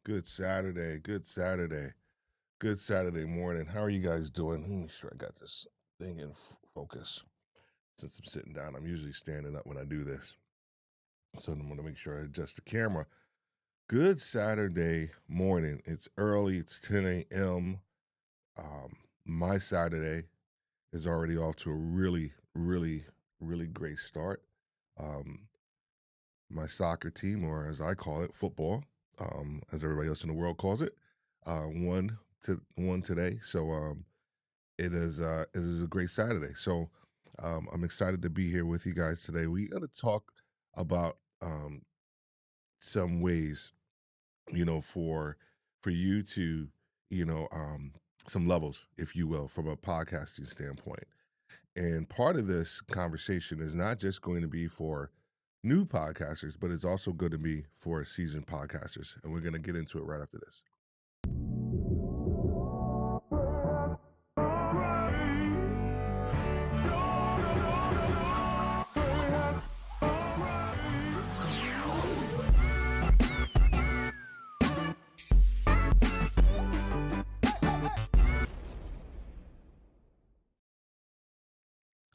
Good Saturday. Good Saturday. Good Saturday morning. How are you guys doing? Let me make sure I got this thing in focus. Since I'm sitting down, I'm usually standing up when I do this. So I'm going to make sure I adjust the camera. Good Saturday morning. It's early. It's 10 a.m. My Saturday is already off to a really great start. Um, my soccer team, or as I call it, football, as everybody else in the world calls it, won today. So it is a great Saturday. So I'm excited to be here with you guys today. We got to talk about some ways, for you to, you know, um, some levels, if you will, from a podcasting standpoint. And part of this conversation is not just going to be for new podcasters, but it's also going to be for seasoned podcasters. And we're going to get into it right after this.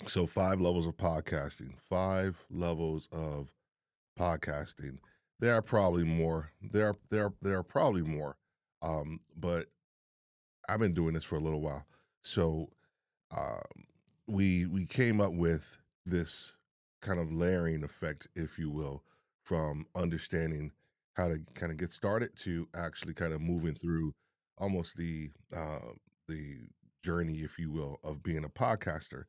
So, five levels of podcasting, five levels of podcasting. There are probably more. There are probably more. But I've been doing this for a little while. So um, we came up with this kind of layering effect, if you will, from understanding how to kind of get started to actually kind of moving through almost the journey, if you will, of being a podcaster.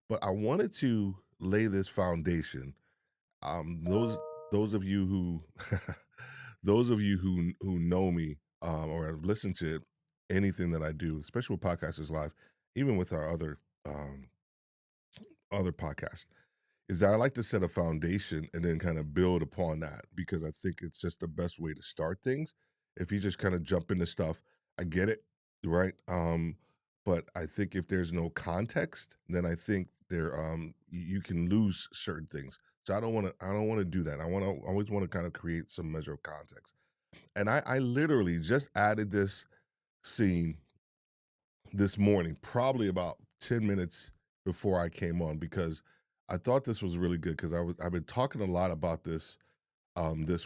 But I wanted to lay this foundation. Those of you who those of you who know me or have listened to anything that I do, especially with Podcasters Live, even with our um, other podcasts, is that I like to set a foundation and then kind of build upon that because I think it's just the best way to start things. If you just kind of jump into stuff, I get it, right? But I think if there's no context, then I think you can lose certain things. So I don't want to do that. I always want to kind of create some measure of context. And I literally just added this scene this morning, probably about 10 minutes before I came on because I thought this was really good because I've been talking a lot about this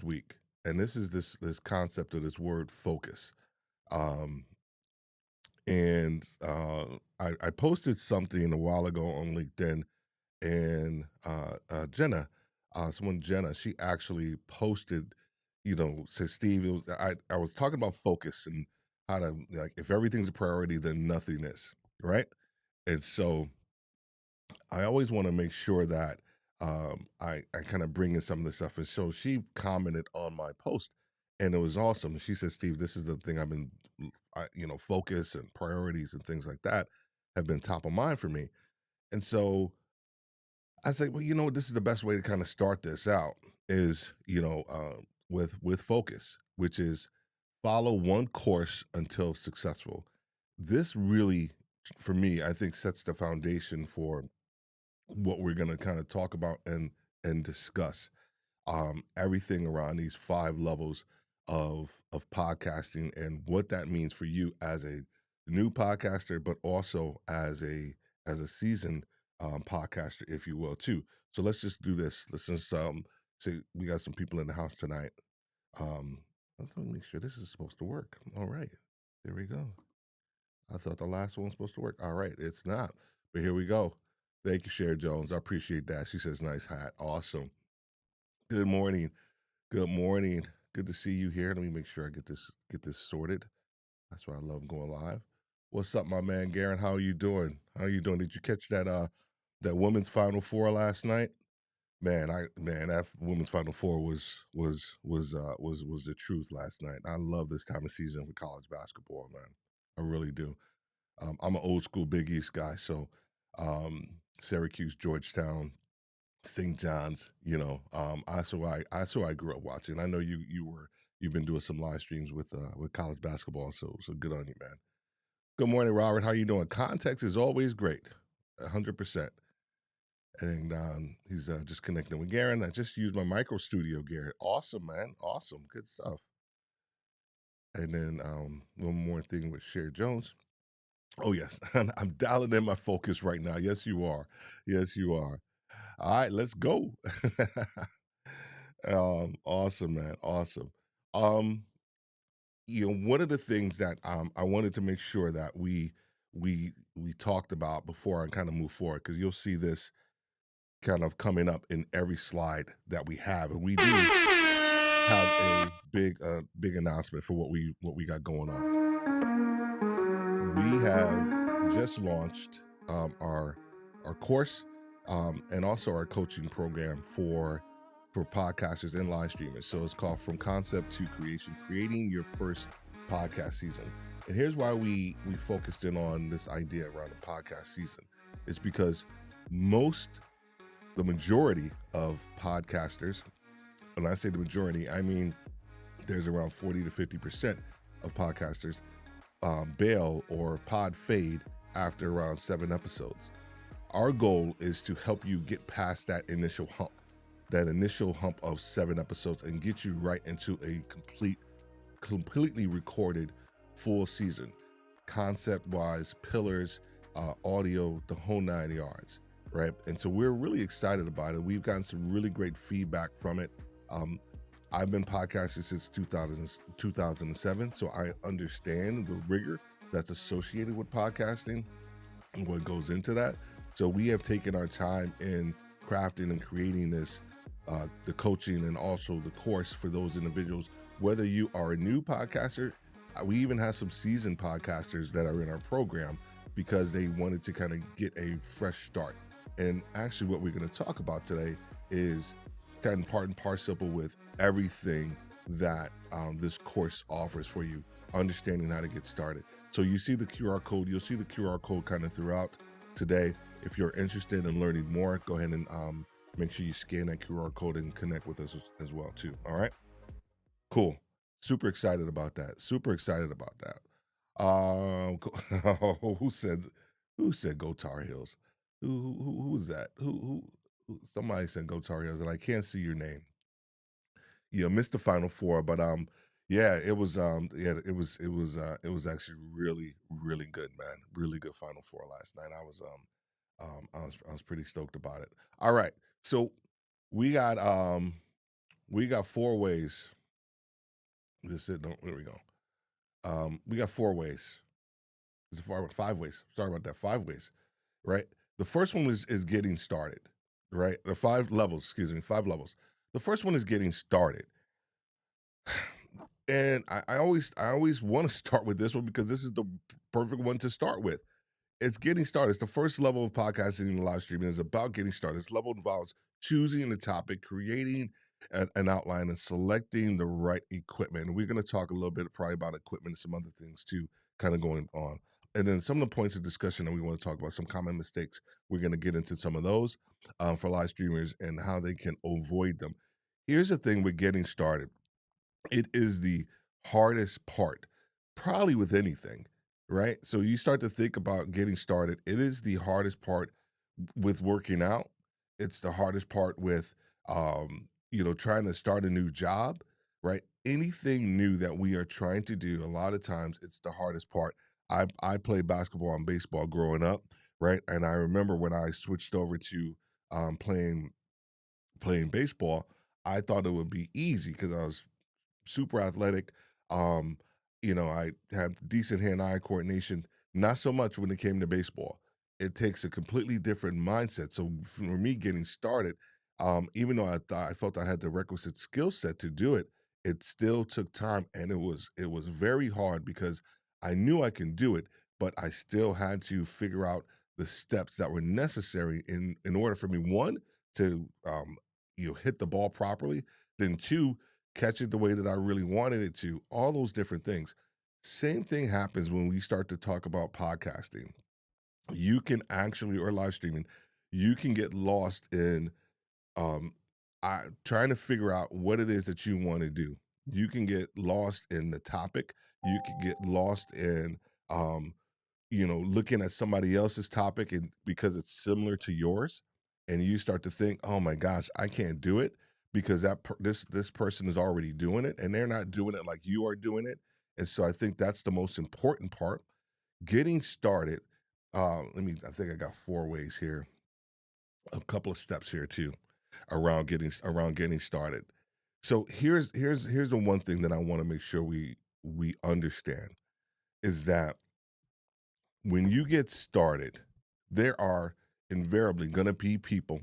week. And this is this concept of this word focus. Um and I posted something a while ago on LinkedIn, and Jenna, she actually posted, says, Steve, I was talking about focus and how to, like, if everything's a priority, then nothing is, right? And so I always want to make sure that I kind of bring in some of this stuff. And so she commented on my post, and it was awesome. She said, Steve, this is the thing I've been, focus and priorities and things like that have been top of mind for me. And so I say, well, this is the best way to kind of start this out is, with focus, which is follow one course until successful. This really, for me, I think sets the foundation for what we're going to kind of talk about and discuss, everything around these five levels of podcasting and what that means for you as a new podcaster, but also as a seasoned podcaster, if you will, too. So let's just do this. Let's just say we got some people in the house tonight. Um, let's Let me make sure this is supposed to work. All right, there we go. I thought the last one was supposed to work. All right, it's not. But here we go. Thank you, Sherry Jones. I appreciate that. She says, nice hat. Awesome. Good morning. Good morning. Good to see you here. Let me make sure I get this sorted. That's why I love going live. What's up, my man Garen? How are you doing? How are you doing? Did you catch that women's final four last night? Man, that women's final four was the truth last night. I love this time of season for college basketball, man. I really do. I'm an old school Big East guy, so Syracuse, Georgetown, St. John's. I grew up watching. I know you've been doing some live streams with college basketball, so good on you, man. Good morning, Robert. How you doing? Context is always great, 100%. And he's just connecting with Garen. I just used my micro studio, Garrett. Awesome, man. Awesome, good stuff. And then one more thing with Sherry Jones. Oh yes, I'm dialing in my focus right now. Yes, you are. Yes, you are. All right, let's go. Awesome, man. Awesome. Um, one of the things that I wanted to make sure that we talked about before I kind of move forward, because you'll see this kind of coming up in every slide that we have, and we do have a big announcement for what we got going on. We have just launched our course, and also our coaching program for podcasters and live streamers. So it's called From Concept to Creation: Creating Your First Podcast Season. And here's why we focused in on this idea around the podcast season. It's because most the majority of podcasters, when I say the majority, I mean there's around 40 to 50% of podcasters bail or pod fade after around 7 episodes. Our goal is to help you get past that initial hump of 7 episodes, and get you right into a completely recorded full season, concept wise, pillars, audio, the whole 9 yards, right? And so we're really excited about it. We've gotten some really great feedback from it. Um, I've been podcasting since 2007, so I understand the rigor that's associated with podcasting and what goes into that. So we have taken our time in crafting and creating this, the coaching and also the course for those individuals. Whether you are a new podcaster, we even have some seasoned podcasters that are in our program because they wanted to kind of get a fresh start. And actually, what we're going to talk about today is kind of part and parcel with everything that this course offers for you, understanding how to get started. So you see the QR code, you'll see the QR code kind of throughout today. If you're interested in learning more, go ahead and make sure you scan that QR code and connect with us as well too. All right, cool. Super excited about that. Super excited about that. Who said go Tar Heels? Who was that? Somebody said go Tar Heels, and I can't see your name. You missed the Final Four, but yeah, it was actually really good, man. Really good Final Four last night. I was pretty stoked about it. All right, so we got we got 4 ways. This is no, there we go. We got 4 ways. Is it 5 ways? Sorry about that. 5 ways, right? The first one is getting started, right? The 5 levels, excuse me, 5 levels. The first one is getting started. And I always want to start with this one because this is the perfect one to start with. It's getting started. It's the first level of podcasting and live streaming. It's about getting started. This level involves choosing the topic, creating an outline, and selecting the right equipment. And we're going to talk a little bit probably about equipment and some other things too, kind of going on. And then some of the points of discussion that we want to talk about, some common mistakes. We're going to get into some of those for live streamers and how they can avoid them. Here's the thing with getting started. It is the hardest part, probably with anything, right? So you start to think about getting started. It is the hardest part with working out. It's the hardest part with, trying to start a new job, right? Anything new that we are trying to do, a lot of times it's the hardest part. I played basketball and baseball growing up, right? And I remember when I switched over to playing baseball, I thought it would be easy because I was super athletic. Um, I have decent hand-eye coordination. Not so much when it came to baseball. It takes a completely different mindset. So for me getting started, even though I felt I had the requisite skill set to do it, it still took time, and it was very hard because I knew I can do it, but I still had to figure out the steps that were necessary in order for me, one, to hit the ball properly, then two, catch it the way that I really wanted it to, all those different things. Same thing happens when we start to talk about podcasting. You can actually, or live streaming, you can get lost in um, trying to figure out what it is that you want to do. You can get lost in the topic. You can get lost in um, looking at somebody else's topic and because it's similar to yours, and you start to think, "Oh my gosh, I can't do it because this person is already doing it and they're not doing it like you are doing it." And so I think that's the most important part. Getting started. I think I got 4 ways here, a couple of steps here too, around getting started. So here's the one thing that I want to make sure we understand is that when you get started, there are invariably going to be people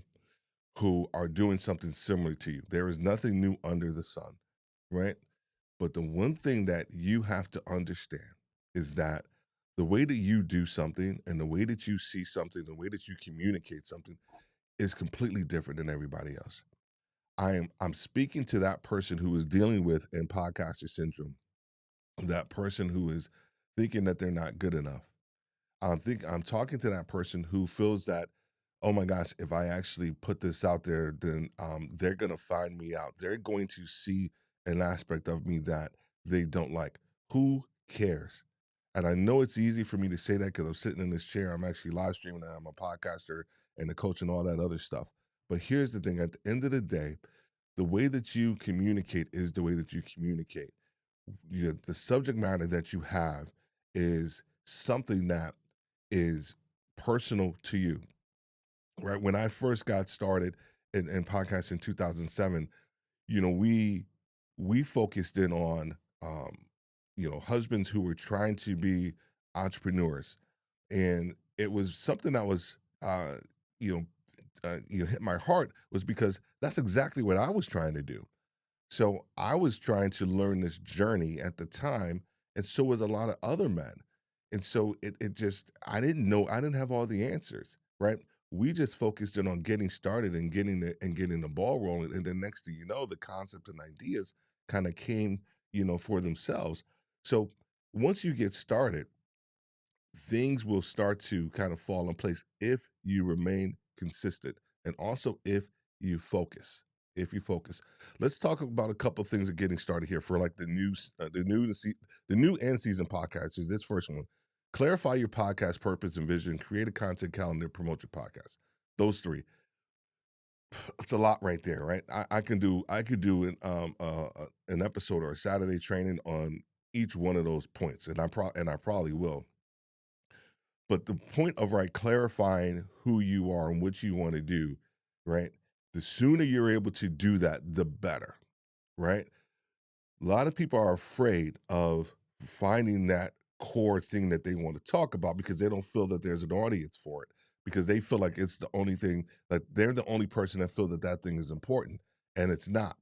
who are doing something similar to you. There is nothing new under the sun, right? But the one thing that you have to understand is that the way that you do something and the way that you see something, the way that you communicate something is completely different than everybody else. I'm speaking to that person who is dealing with imposter syndrome, that person who is thinking that they're not good enough. I'm talking to that person who feels that, oh my gosh, if I actually put this out there, then they're gonna find me out. They're going to see an aspect of me that they don't like. Who cares? And I know it's easy for me to say that because I'm sitting in this chair. I'm actually live streaming and I'm a podcaster and the coach and all that other stuff. But here's the thing: at the end of the day, the way that you communicate is the way that you communicate. The subject matter that you have is something that is personal to you, right? When I first got started in podcasting in 2007, you know, we focused in on, husbands who were trying to be entrepreneurs, and it was something that was, you know, hit my heart was because that's exactly what I was trying to do. So I was trying to learn this journey at the time, and so was a lot of other men. And so it just I didn't have all the answers, right? We just focused in on getting started and getting the ball rolling. And then next thing you know, the concept and ideas kind of came, for themselves. So once you get started, things will start to kind of fall in place if you remain consistent and also if you focus. If you focus, let's talk about a couple of things of getting started here for like the new and season podcasters. This first one, clarify your podcast purpose and vision, create a content calendar, promote your podcast. Those three, it's a lot right there, right? I could do an episode or a Saturday training on each one of those points, and I probably will. But the point of, right, clarifying who you are and what you wanna do, right? The sooner you're able to do that, the better, right? A lot of people are afraid of finding that core thing that they want to talk about because they don't feel that there's an audience for it, because they feel like it's the only thing, that they're the only person that feel that that thing is important, and it's not,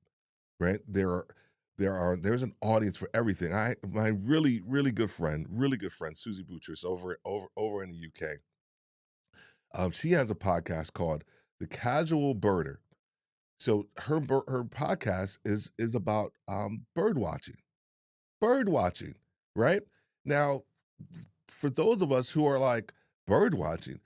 right? There's an audience for everything. My really good friend, Susie Butchers over in the UK. She has a podcast called The Casual Birder. So her podcast is about bird watching, right? Now, for those of us who are like bird watching,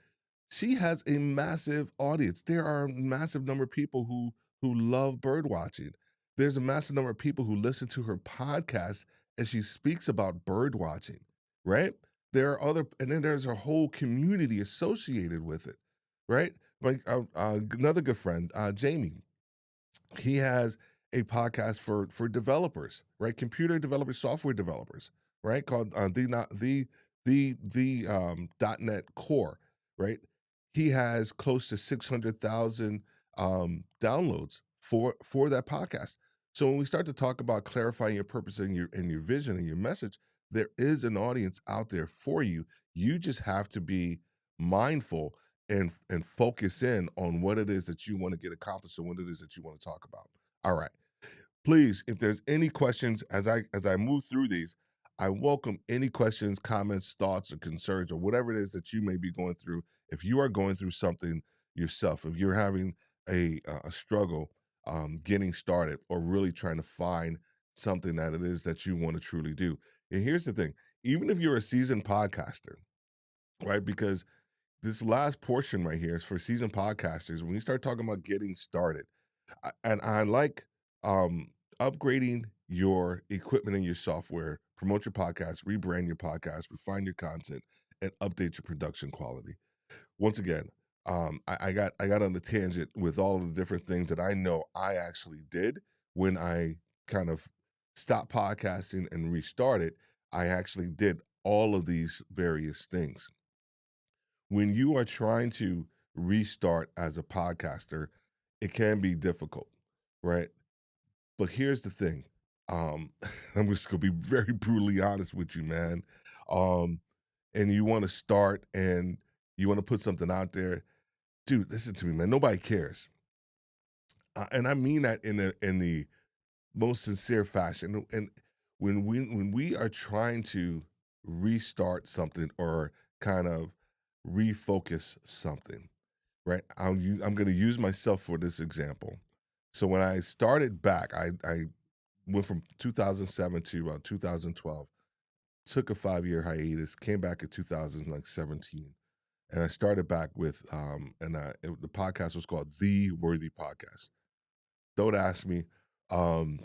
she has a massive audience. There are a massive number of people who love bird watching. There's a massive number of people who listen to her podcast as she speaks about bird watching, right? There are other, and then there's a whole community associated with it, right? Like another good friend, Jamie, he has a podcast for developers, right? Computer developers, software developers, right? Called the not the .NET Core, right? He has close to 600,000 downloads for that podcast. So when we start to talk about clarifying your purpose and your vision and your message, there is an audience out there for you. You just have to be mindful and focus in on what it is that you want to get accomplished and what it is that you want to talk about. All right. Please, if there's any questions as I move through these, I welcome any questions, comments, thoughts, or concerns, or whatever it is that you may be going through. If you are going through something yourself, if you're having a struggle getting started, or really trying to find something that it is that you want to truly do. And here's the thing: even if you're a seasoned podcaster, right? Because this last portion right here is for seasoned podcasters. When you start talking about getting started, and I like um, upgrading your equipment and your software, promote your podcast, rebrand your podcast, refine your content, and update your production quality. Once again, I got on the tangent with all of the different things that I know I actually did when I kind of stopped podcasting and restarted. I actually did all of these various things. When you are trying to restart as a podcaster, it can be difficult, right? But here's the thing. I'm just gonna be very brutally honest with you, man. Um, and you want to start and you want to put something out there, dude. Listen to me, man. Nobody cares, and I mean that in the most sincere fashion. And when we are trying to restart something or kind of refocus something, right? I'm going to use myself for this example. So when I started back, I went from 2007 to 2012. Took a 5 year hiatus. Came back in 2017, and I started back with the podcast was called The Worthy Podcast. Don't ask me. Um,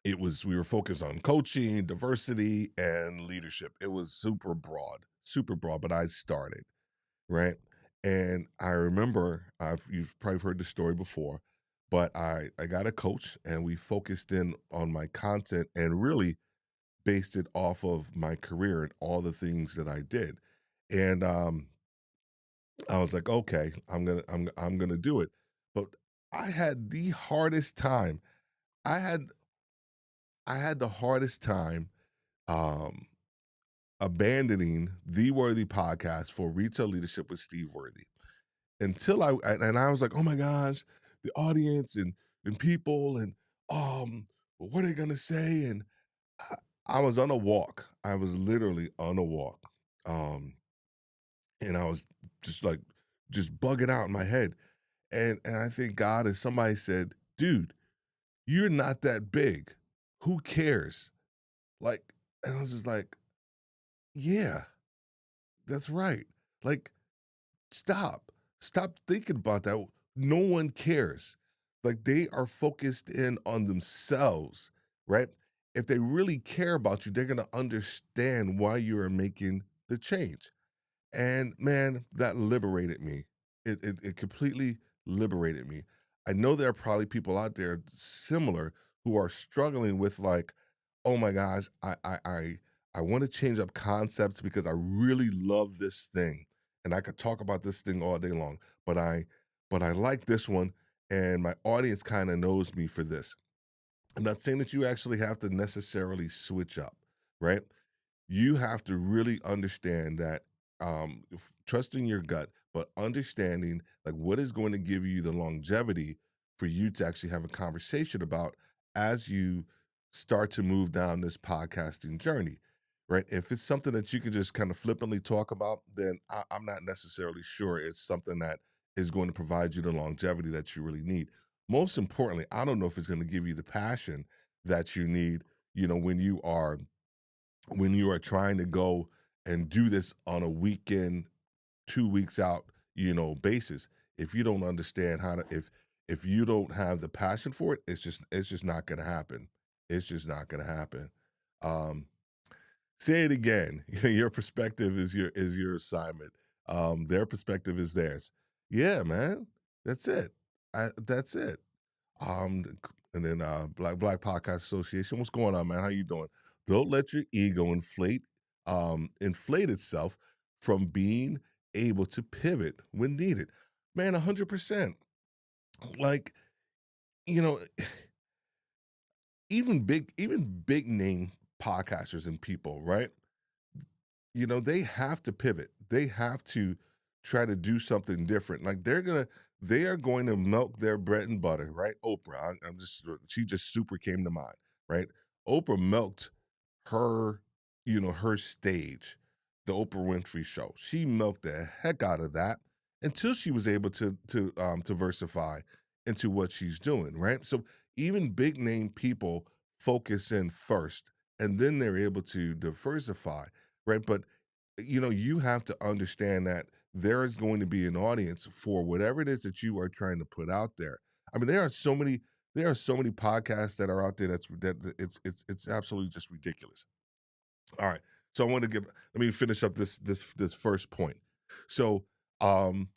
it was we were focused on coaching, diversity, and leadership. It was super broad, but I started, right? And I remember you've probably heard the story before, but I got a coach and we focused in on my content and really based it off of my career and all the things that I did. And I was like, okay, I'm gonna do it. But I had the hardest time. I had I had the hardest time um abandoning the Worthy podcast for retail leadership with Steve Worthy until I was like, oh my gosh, the audience and people and what are they gonna say? And I, I was on a walk. I was literally on a walk. Um, and I was just like just bugging out in my head. And I think God is somebody said, dude, you're not that big. Who cares? Like, and I was just like, yeah, that's right. Like, stop. Stop thinking about that. No one cares. Like they are focused in on themselves, right? If they really care about you, they're going to understand why you are making the change. And man, that liberated me. It completely liberated me. I know there are probably people out there similar who are struggling with like, oh my gosh, I want to change up concepts because I really love this thing. And I could talk about this thing all day long, but I like this one and my audience kind of knows me for this. I'm not saying that you actually have to necessarily switch up, right? You have to really understand that trusting your gut, but understanding like what is going to give you the longevity for you to actually have a conversation about as you start to move down this podcasting journey, right? If it's something that you can just kind of flippantly talk about, then I'm not necessarily sure it's something that is going to provide you the longevity that you really need. Most importantly, I don't know if it's going to give you the passion that you need, when you are trying to go and do this on a weekend, 2 weeks out, basis. If you don't understand how to if you don't have the passion for it, it's just not gonna happen. It's just not gonna happen. Um, Say it again. Your perspective is your assignment. Their perspective is theirs. Yeah, man. That's it. That's it. And then Black Podcast Association. What's going on, man? How you doing? Don't let your ego inflate itself from being able to pivot when needed. Man, 100%. Like, you know, even big name podcasters and people, right? They have to pivot. They have to try to do something different. Like they are going to milk their bread and butter, right? Oprah, she just super came to mind, right? Oprah milked her, her stage, the Oprah Winfrey Show. She milked the heck out of that until she was able to diversify into what she's doing, right? So even big name people focus in first, and then they're able to diversify, right? But you have to understand that there is going to be an audience for whatever it is that you are trying to put out there. I mean, there are so many podcasts that are out there it's absolutely just ridiculous. All right. So let me finish up this first point. So um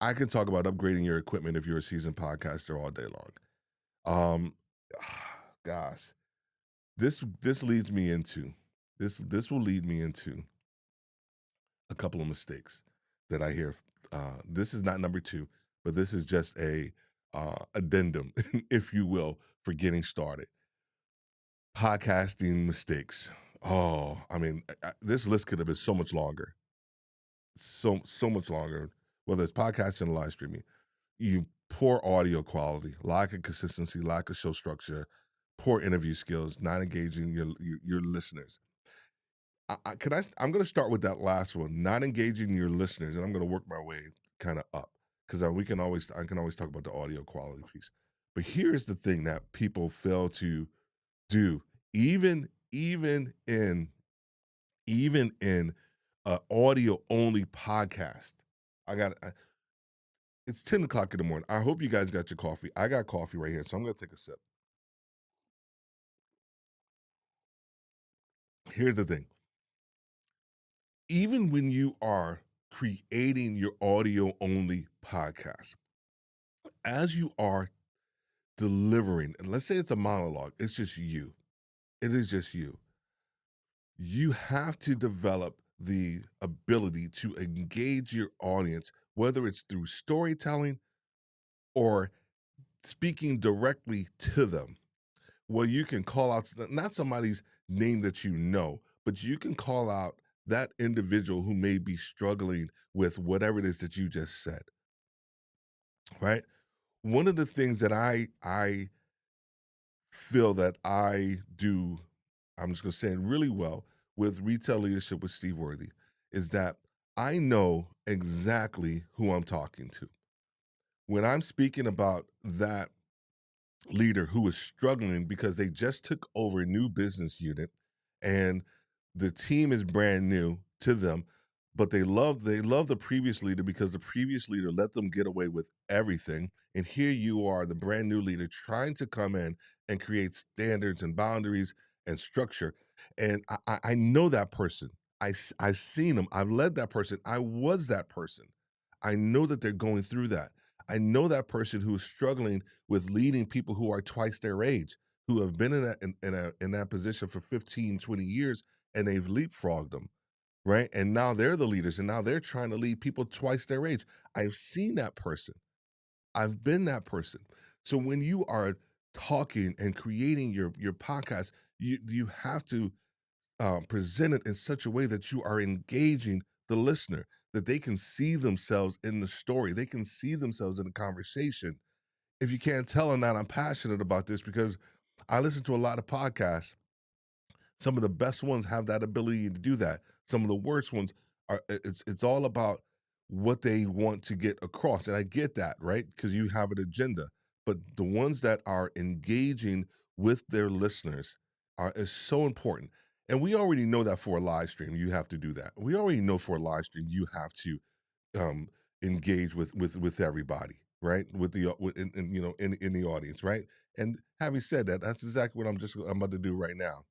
I can talk about upgrading your equipment if you're a seasoned podcaster all day long. Um gosh. this leads me into this will lead me into a couple of mistakes that I hear. This is not number two, but this is just a addendum, if you will, for getting started. Podcasting mistakes. Oh, I mean, this list could have been so much longer, so much longer. Whether it's podcasting or live streaming, you poor audio quality, lack of consistency, lack of show structure, poor interview skills, not engaging your listeners. I'm going to start with that last one, not engaging your listeners, and I'm going to work my way kind of up because I can always talk about the audio quality piece. But here's the thing that people fail to do, even even in even in a audio only podcast. It's 10 o'clock in the morning. I hope you guys got your coffee. I got coffee right here, so I'm going to take a sip. Here's the thing: even when you are creating your audio only podcast, as you are delivering, and let's say it's a monologue, it's just you. It is just you. You have to develop the ability to engage your audience, whether it's through storytelling or speaking directly to them, where you can call out not somebody's name that you know, but you can call out that individual who may be struggling with whatever it is that you just said, right? One of the things that I feel that I do, I'm just going to say it really well with retail leadership with Steve Worthy, is that I know exactly who I'm talking to. When I'm speaking about that leader who is struggling because they just took over a new business unit and the team is brand new to them, but they love the previous leader because the previous leader let them get away with everything, and here you are, the brand new leader, trying to come in and create standards and boundaries and structure. And I know that person. I've seen them. I've led that person. I was that person. I know that they're going through that. I know that person who is struggling with leading people who are twice their age, who have been in that position for 15, 20 years, and they've leapfrogged them, right? And now they're the leaders, and now they're trying to lead people twice their age. I've seen that person. I've been that person. So when you are talking and creating your podcast, you have to present it in such a way that you are engaging the listener, that they can see themselves in the story, they can see themselves in the conversation. If you can't tell or not, I'm passionate about this because I listen to a lot of podcasts. Some of the best ones have that ability to do that. Some of the worst ones are it's all about what they want to get across. And I get that, right? Because you have an agenda. But the ones that are engaging with their listeners are is so important. And we already know that for a live stream, you have to do that. We already know for a live stream, you have to um engage with everybody, right, with the in the audience, right? And having said that, that's exactly what I'm about to do right now.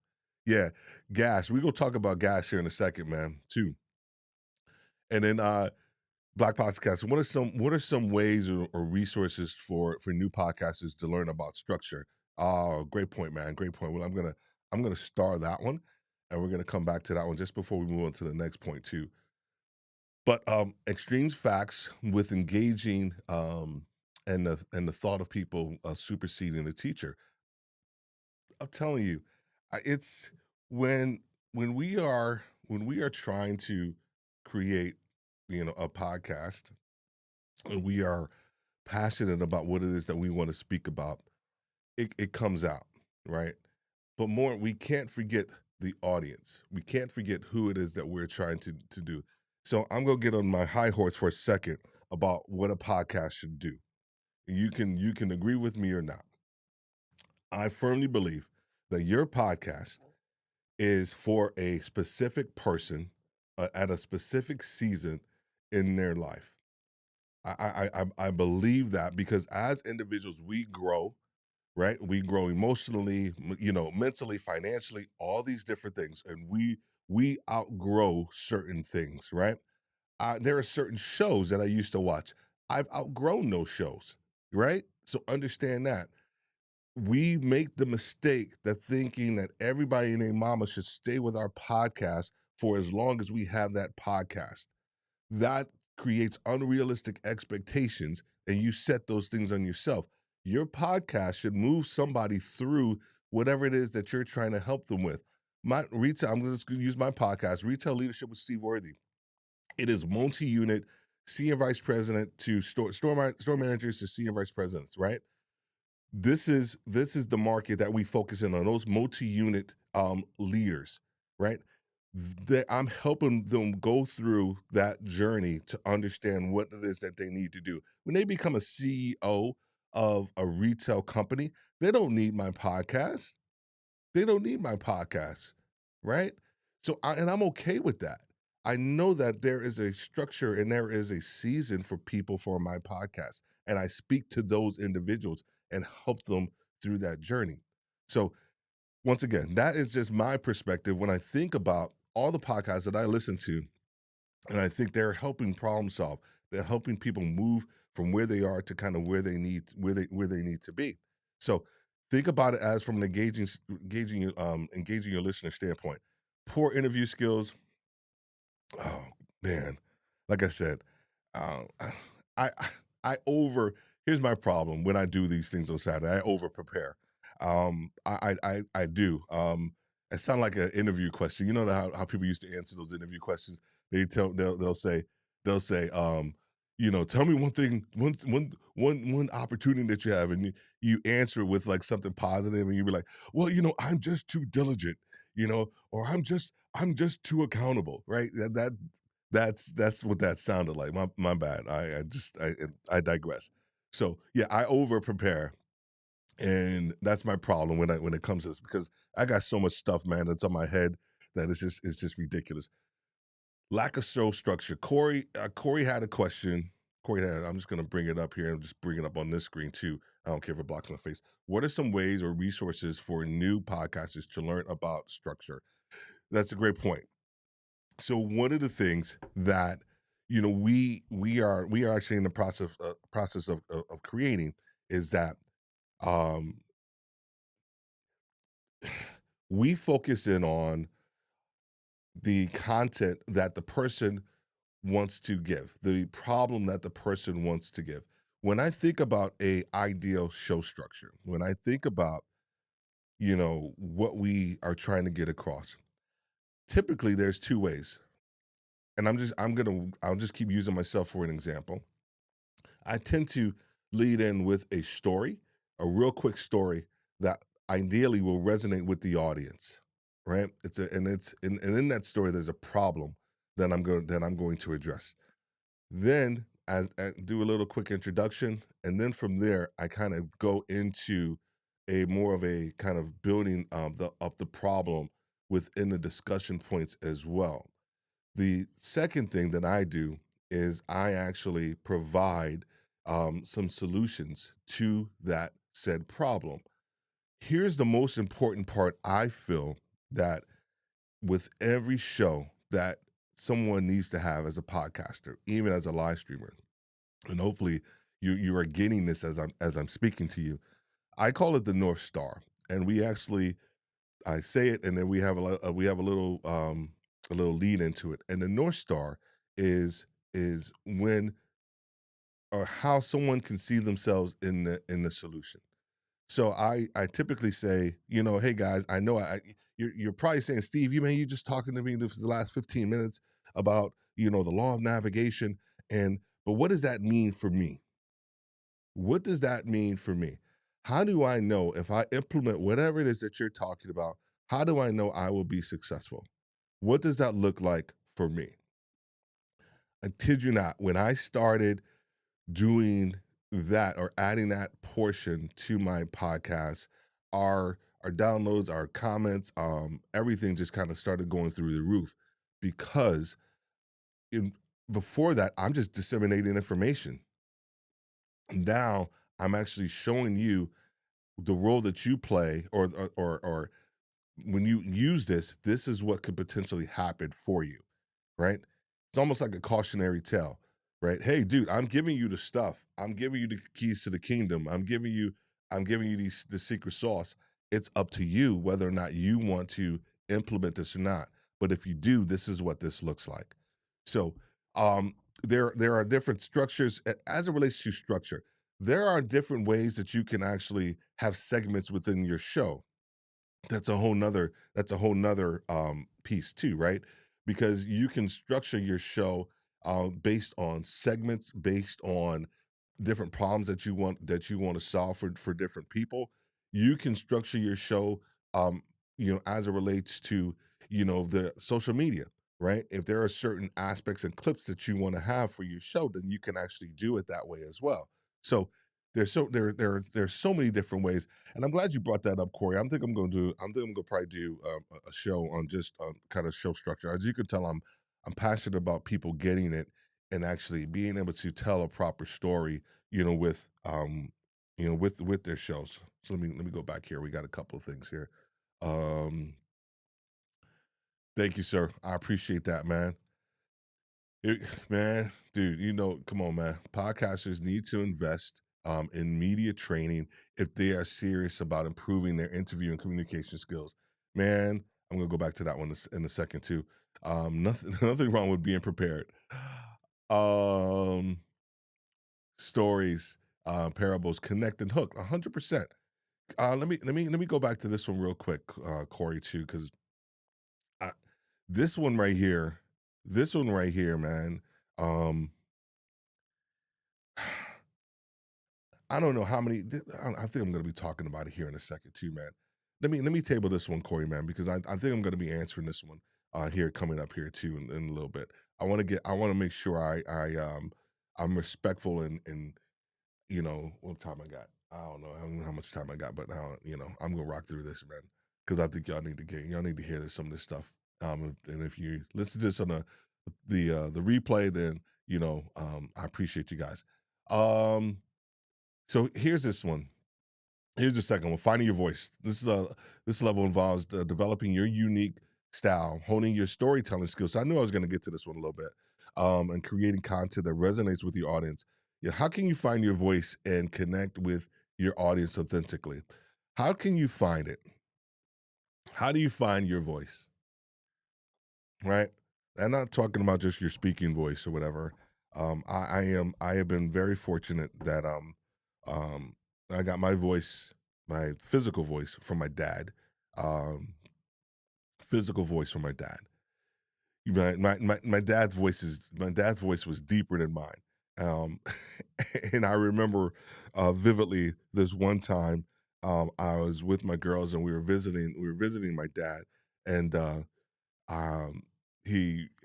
Yeah, gas, we're gonna talk about gas here in a second, man, too. And then black podcasts, what are some ways or resources for new podcasters to learn about structure? Oh, great point, man, great point. Well, I'm gonna star that one, and we're gonna come back to that one just before we move on to the next point too. But extremes facts with engaging and the thought of people superseding the teacher. I'm telling you, it's when when we are trying to create, a podcast, and we are passionate about what it is that we want to speak about. It comes out, right? But more, we can't forget the audience. We can't forget who it is that we're trying to do. So I'm gonna get on my high horse for a second about what a podcast should do. You can agree with me or not. I firmly believe that your podcast is for a specific person at a specific season in their life. I believe that because as individuals we grow, right? We grow emotionally, mentally, financially, all these different things, and we outgrow certain things, right? There are certain shows that I used to watch. I've outgrown those shows, right? So understand that. we make the mistake that thinking that everybody and their mama should stay with our podcast for as long as we have that podcast. That creates unrealistic expectations, and you set those things on yourself. Your podcast should move somebody through whatever it is that you're trying to help them with. My retail, I'm just going to use my podcast, Retail Leadership with Steve Worthy. It is multi-unit, senior vice president to store managers to senior vice presidents, right? This is the market that we focus in on, those multi-unit leaders, right? That I'm helping them go through that journey to understand what it is that they need to do. When they become a CEO of a retail company, they don't need my podcast. They don't need my podcast, right? And I'm okay with that. I know that there is a structure and there is a season for people for my podcast, and I speak to those individuals and help them through that journey. So, once again, that is just my perspective when I think about all the podcasts that I listen to, and I think they're helping problem solve. They're helping people move from where they are to kind of where they need to be. So think about it as from an engaging your listener standpoint. Poor interview skills. Oh man, like I said, I I over. Here's my problem when I do these things on Saturday. I over prepare. I do. It sound like an interview question. You know how people used to answer those interview questions. They'll say, tell me one thing, one opportunity that you have, and you answer it with like something positive, and you be like, well, I'm just too diligent, or I'm just too accountable, right? That's what that sounded like. My bad. I digress. So yeah, I over prepare, and that's my problem when it comes to this because I got so much stuff, man, that's on my head that it's just ridiculous. Lack of show structure. Corey had a question. Corey had. I'm just gonna bring it up here and just bring it up on this screen too. I don't care if it blocks my face. What are some ways or resources for new podcasters to learn about structure? That's a great point. So one of the things that we are actually in the process of creating is that um we focus in on the content that the person wants to give, the problem that the person wants to give. When I think about a ideal show structure, when I think about what we are trying to get across, typically there's two ways. And I'll just keep using myself for an example. I tend to lead in with a story, a real quick story that ideally will resonate with the audience, right? And in that story there's a problem that I'm going to address. Then I do a little quick introduction, and then from there I kind of go into a more of a kind of building of the problem within the discussion points as well. The second thing that I do is I actually provide some solutions to that said problem. Here's the most important part I feel that with every show that someone needs to have as a podcaster, even as a live streamer, and hopefully you are getting this as I'm speaking to you. I call it the North Star, and we actually I say it, and then we have a little lead into it. And the North Star is when or how someone can see themselves in the solution. So I typically say, hey guys, I know you're probably saying, Steve, you just talking to me for the last 15 minutes about the law of navigation, but what does that mean for me? What does that mean for me? How do I know if I implement whatever it is that you're talking about? How do I know I will be successful? What does that look like for me? I kid you not, when I started doing that or adding that portion to my podcast, our downloads, our comments, everything just kind of started going through the roof because in before that, I'm just disseminating information. Now I'm actually showing you the role that you play or when you use this is what could potentially happen for you, right? It's almost like a cautionary tale, right? Hey, dude, I'm giving you the stuff. I'm giving you the keys to the kingdom. I'm giving you the secret sauce. It's up to you whether or not you want to implement this or not. But if you do, this is what this looks like. So um, there are different structures as it relates to structure. There are different ways that you can actually have segments within your show. That's a whole nother piece too, right? Because you can structure your show based on segments, based on different problems that you want to solve for different people. You can structure your show, um, as it relates to the social media, right? If there are certain aspects and clips that you want to have for your show, then you can actually do it that way as well. So there's so many different ways, and I'm glad you brought that up, Corey. I'm thinking I'm gonna probably do a show on just kind of show structure. As you can tell, I'm passionate about people getting it and actually being able to tell a proper story, with their shows. So let me go back here. We got a couple of things here. Um, Thank you, sir. I appreciate that, man. Man, dude, come on, man. Podcasters need to invest in media training if they are serious about improving their interview and communication skills. Man, I'm gonna go back to that one in a second too. Nothing, nothing wrong with being prepared. Um, Stories, parables, connect and hook, 100%. Let me go back to this one real quick, Corey, too, because this one right here, this one right here, man. Um, I don't know how many. I think I'm going to be talking about it here in a second too, man. Let me table this one, Corey, man, because I think I'm going to be answering this one here coming up here too in a little bit. I want to make sure I'm respectful and what time I got. I don't know how much time I got, but I'm gonna rock through this, man, because I think y'all need to hear some of this stuff. And if you listen to this on the replay, then I appreciate you guys. Um, so here's this one. Here's the second one, finding your voice. This level involves developing your unique style, honing your storytelling skills. So I knew I was going to get to this one a little bit, and creating content that resonates with your audience. Yeah, how can you find your voice and connect with your audience authentically? How can you find it? How do you find your voice? Right? I'm not talking about just your speaking voice or whatever. I have been very fortunate that um I got my voice, my physical voice from my dad. Um Physical voice from my dad. My dad's voice was deeper than mine. Um and I remember vividly this one time I was with my girls and we were visiting my dad and um,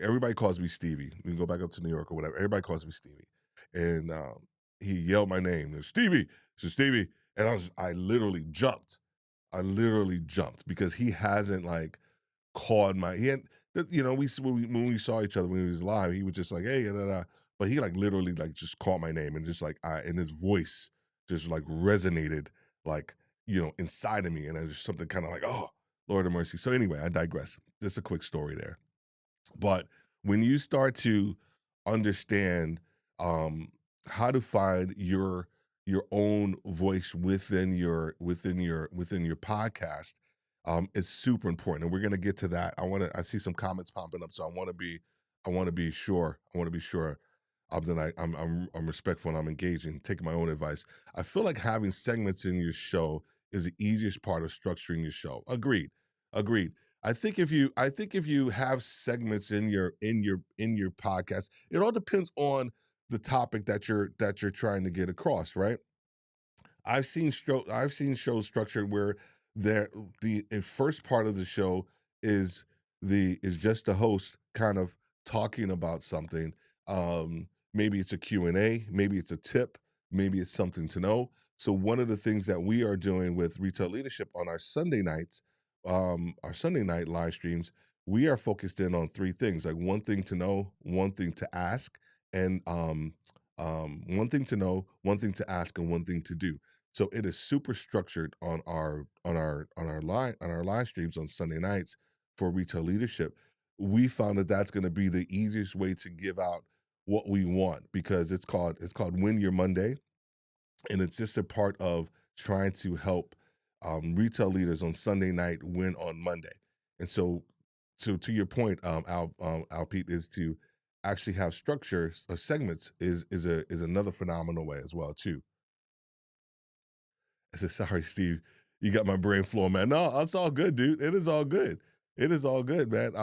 everybody calls me Stevie. We can go back up to New York or whatever. Everybody calls me Stevie, and he yelled my name, Stevie. So Stevie, and I literally jumped. I literally jumped because he hasn't like called my he had when we saw each other when he was live, he was just like, hey, da, da, da. But he like literally like just called my name and just like and his voice just like resonated like inside of me, and it was just something kind of like, oh, Lord of mercy. So anyway, I digress. Just a quick story there. But when you start to understand um, how to find your own voice within your podcast, it's super important, and we're gonna get to that. I see some comments popping up, so I want to be sure. I want to be sure that I'm respectful and I'm engaging, taking my own advice. I feel like having segments in your show is the easiest part of structuring your show. Agreed. Agreed. I think if you have segments in your podcast, it all depends on the topic that you're trying to get across, right? I've seen shows structured where there the first part of the show is is just the host kind of talking about something. Maybe it's a Q&A, maybe it's a tip, maybe it's something to know. So one of the things that we are doing with retail leadership on our Sunday night live streams, we are focused in on three things, like one thing to know, one thing to ask, and one thing to know, one thing to ask, and one thing to do. So it is super structured on our live streams on Sunday nights for retail leadership. We found that that's going to be the easiest way to give out what we want because it's called Win Your Monday, and it's just a part of trying to help retail leaders on Sunday night win on Monday. And so, to your point, Al Pete, is to actually have structure segments is another phenomenal way as well too. I said, sorry, Steve, you got my brain flowing, man. No, it's all good, dude. It is all good. It is all good, man.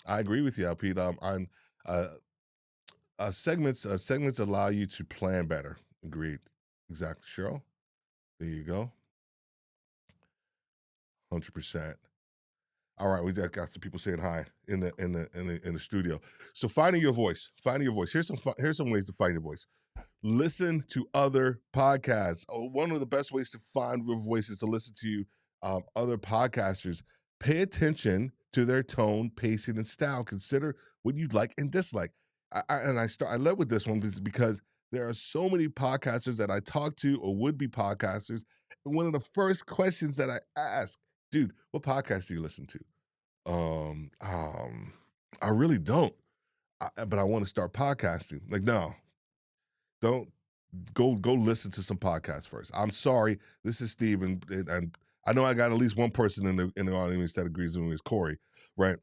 I agree with you, Al Pete. I'm uh, segments allow you to plan better. Agreed. Exactly, Cheryl. There you go. 100%. All right, we got some people saying hi in the studio. So finding your voice. Here's some ways to find your voice. Listen to other podcasts. Oh, one of the best ways to find your voice is to listen to other podcasters. Pay attention to their tone, pacing, and style. Consider what you like and dislike. I led with this one because there are so many podcasters that I talk to or would be podcasters. And one of the first questions that I ask, dude, what podcast do you listen to? Um, um, I really don't. But I want to start podcasting. Like, no, don't go listen to some podcasts first. I'm sorry. This is Steve, and I know I got at least one person in the audience that agrees with me. Is Corey, right?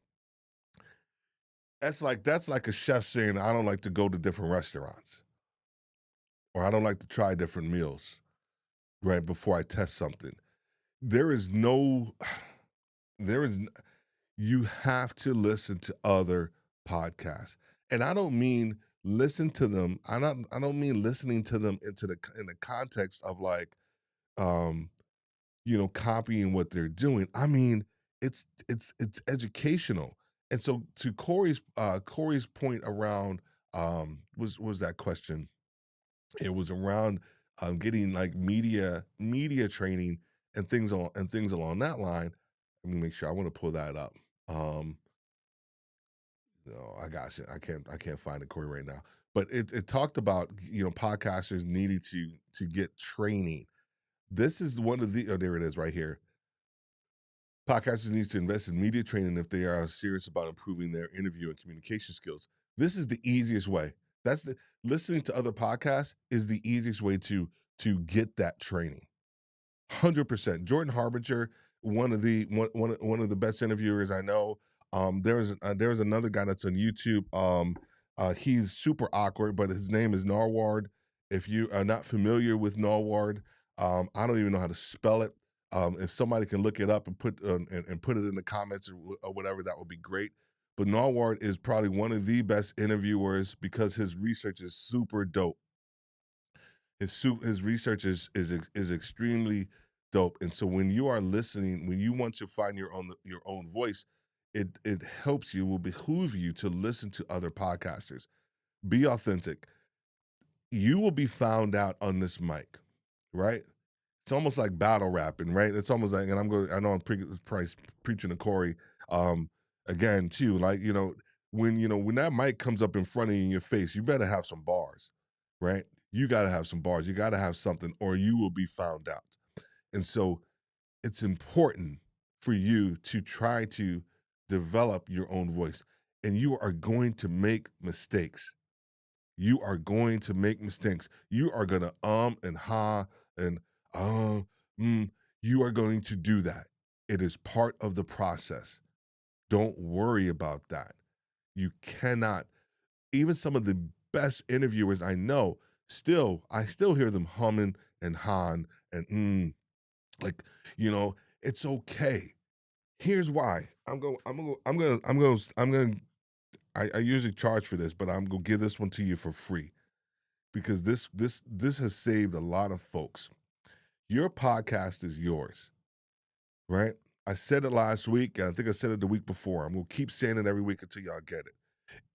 That's like a chef saying I don't like to go to different restaurants or I don't like to try different meals, right? Before I test something. There is no there is you have to listen to other podcasts. And I don't mean listen to them. I don't mean listening to them in the context of like um copying what they're doing. I mean, it's educational. And so to Corey's point around was that question. It was around getting like media training and things along that line. Let me make sure I want to pull that up. Um no, I got you. I can't find it, Corey, right now. But it talked about podcasters needing to get training. This is one of the there it is right here. Podcasters needs to invest in media training if they are serious about improving their interview and communication skills. This is the easiest way. That's the Listening to other podcasts is the easiest way to get that training. 100%. Jordan Harbinger, one of the best interviewers I know. There's another guy that's on YouTube. He's super awkward, but his name is Narward. If you are not familiar with Narward, I don't even know how to spell it. If somebody can look it up and put it in the comments or whatever, that would be great. But Narward is probably one of the best interviewers because his research is super dope. His research is extremely dope, and so when you are listening, when you want to find your own voice, it helps you, will behoove you to listen to other podcasters. Be authentic. You will be found out on this mic, right? It's almost like battle rapping, right? It's almost like, and I know I'm preaching to Corey, um, again too. Like when that mic comes up in front of you in your face, you better have some bars, right? You got to have some bars. You got to have something, or you will be found out. And so it's important for you to try to develop your own voice, and you are going to make mistakes. You are going to make mistakes. You are gonna and ha and uh mm, you are going to do that. It is part of the process. Don't worry about that. You cannot, even some of the best interviewers I know, I still hear them humming and hawing and like, it's okay. Here's why. I usually charge for this, but I'm gonna give this one to you for free because this has saved a lot of folks. Your podcast is yours, right? I said it last week, and I think I said it the week before. I'm gonna keep saying it every week until y'all get it.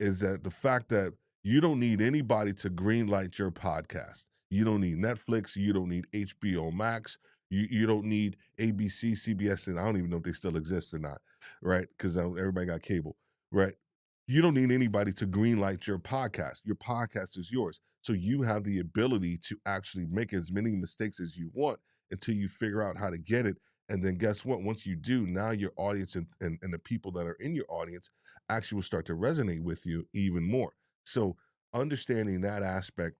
Is that the fact that you don't need anybody to greenlight your podcast. You don't need Netflix. You don't need HBO Max. You don't need ABC, CBS, and I don't even know if they still exist or not, right? Because everybody got cable, right? You don't need anybody to greenlight your podcast. Your podcast is yours. So you have the ability to actually make as many mistakes as you want until you figure out how to get it. And then guess what? Once you do, now your audience and the people that are in your audience actually will start to resonate with you even more. So understanding that aspect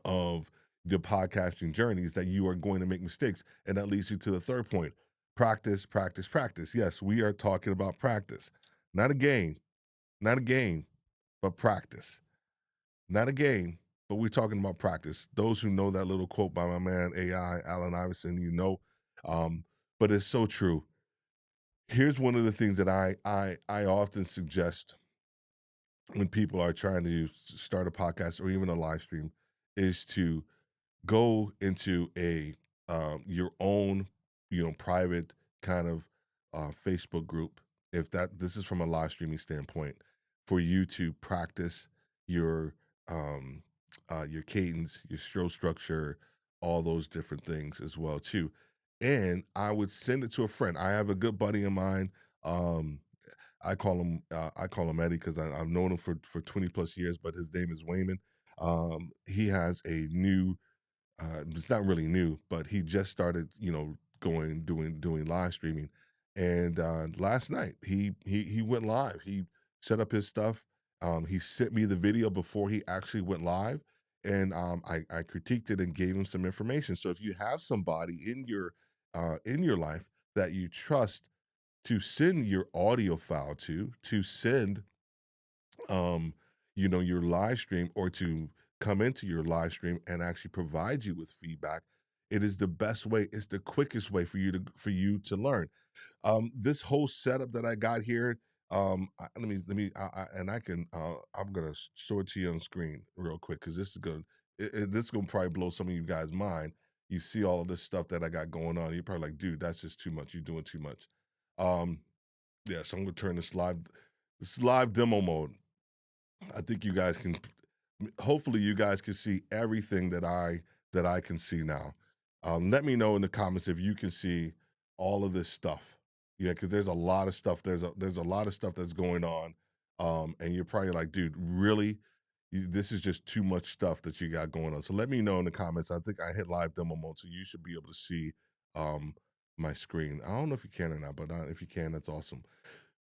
of the podcasting journey is that you are going to make mistakes. And that leads you to the third point: practice, practice, practice. Yes, we are talking about practice, not a game, not a game, but practice. Not a game, but we're talking about practice. Those who know that little quote by my man AI, Allen Iverson, um, but it's so true. Here's one of the things that I often suggest when people are trying to start a podcast or even a live stream is to go into a your own private kind of Facebook group, if that this is from a live streaming standpoint, for you to practice your your cadence, your show structure, all those different things as well too. And I would send it to a friend. I have a good buddy of mine. um I call him Eddie because I've known him for 20 plus years, but his name is Wayman. He has a new, it's not really new, but he just started, going doing live streaming. And last night he went live. He set up his stuff. He sent me the video before he actually went live, and I critiqued it and gave him some information. So if you have somebody in your life that you trust to send your audio file to send your live stream, or to come into your live stream and actually provide you with feedback, it is the best way, it's the quickest way for you to learn. This whole setup that I got here, and I can, I'm gonna show it to you on screen real quick because this is good. This is gonna probably blow some of you guys' mind. You see all of this stuff that I got going on, you're probably like, dude, that's just too much, you're doing too much. um yeah, so I'm gonna turn this live demo mode. I think you guys can, hopefully you guys can see everything that I can see now. Let me know in the comments if you can see all of this stuff. Yeah, because there's a lot of stuff. There's a lot of stuff that's going on. And you're probably like, dude, really? This is just too much stuff that you got going on. So let me know in the comments. I think I hit live demo mode, so you should be able to see um my screen. I don't know if you can or not, but if you can, that's awesome.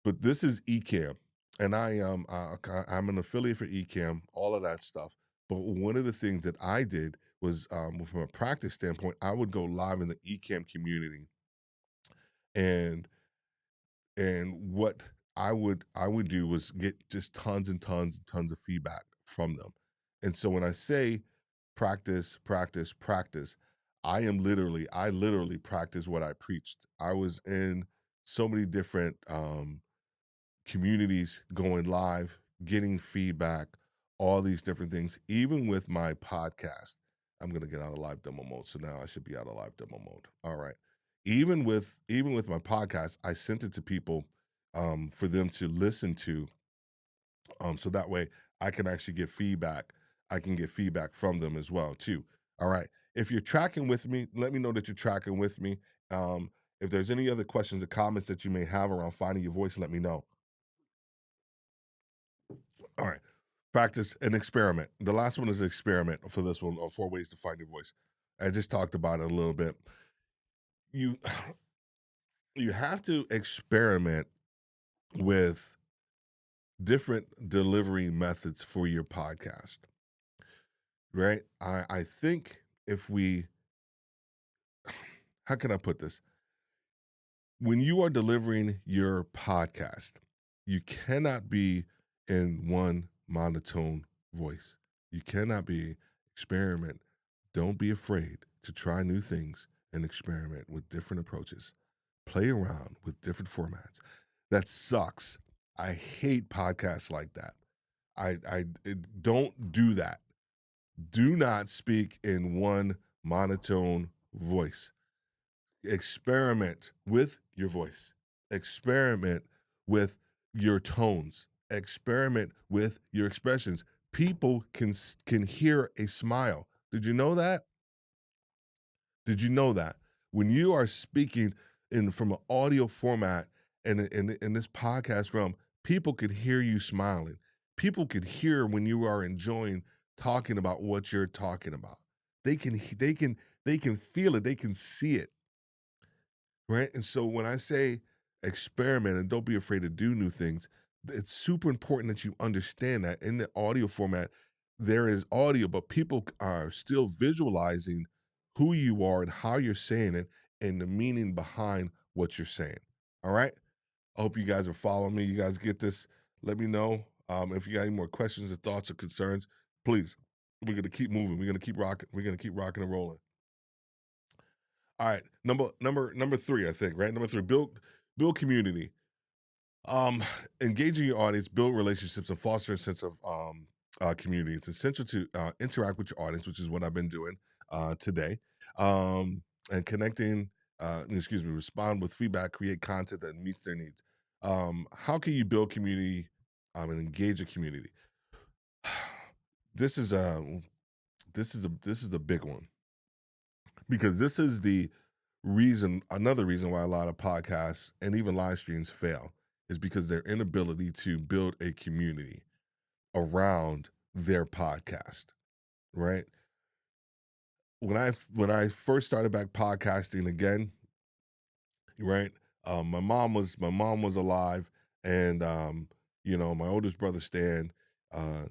But this is Ecamm, and I'm an affiliate for Ecamm, all of that stuff. But one of the things that I did was, from a practice standpoint, I would go live in the Ecamm community, and what I would do was get just tons and tons and tons of feedback from them. And so when I say practice, practice, practice, I literally practice what I preached. I was in so many different communities, going live, getting feedback, all these different things. Even with my podcast, I'm gonna get out of live demo mode. So now I should be out of live demo mode. All right. Even with my podcast, I sent it to people for them to listen to, so that way I can actually get feedback. I can get feedback from them as well too. All right. If you're tracking with me, let me know that you're tracking with me. If there's any other questions or comments that you may have around finding your voice, let me know. All right. Practice and experiment. The last one is experiment for this one, 4 ways to find your voice. I just talked about it a little bit. You you have to experiment with different delivery methods for your podcast, right? I think if we how can I put this? When you are delivering your podcast, you cannot be in one monotone voice. You cannot be experiment. Don't be afraid to try new things and experiment with different approaches. Play around with different formats. That sucks. I hate podcasts like that. Don't do that. Do not speak in one monotone voice. Experiment with your voice. Experiment with your tones. Experiment with your expressions. People can hear a smile. Did you know that? Did you know that when you are speaking in from an audio format and in this podcast realm, people could hear you smiling. People could hear when you are enjoying talking about what you're talking about. They can feel it. They can see it. Right. And so when I say experiment and don't be afraid to do new things, it's super important that you understand that in the audio format, there is audio, but people are still visualizing who you are and how you're saying it and the meaning behind what you're saying. All right. I hope you guys are following me. You guys get this. Let me know if you got any more questions or thoughts or concerns. Please, we're gonna keep moving. We're gonna keep rocking. We're gonna keep rocking and rolling. All right, number three, I think. Right, number three, build community. Um, Engaging your audience, build relationships, and foster a sense of community. It's essential to interact with your audience, which is what I've been doing today. And connecting, excuse me, respond with feedback, create content that meets their needs. How can you build community and engage a community? This is a this is a big one because this is the reason another reason why a lot of podcasts and even live streams fail is because their inability to build a community around their podcast, right? When I first started back podcasting again, right? My mom was alive, and my oldest brother Stan. Uh,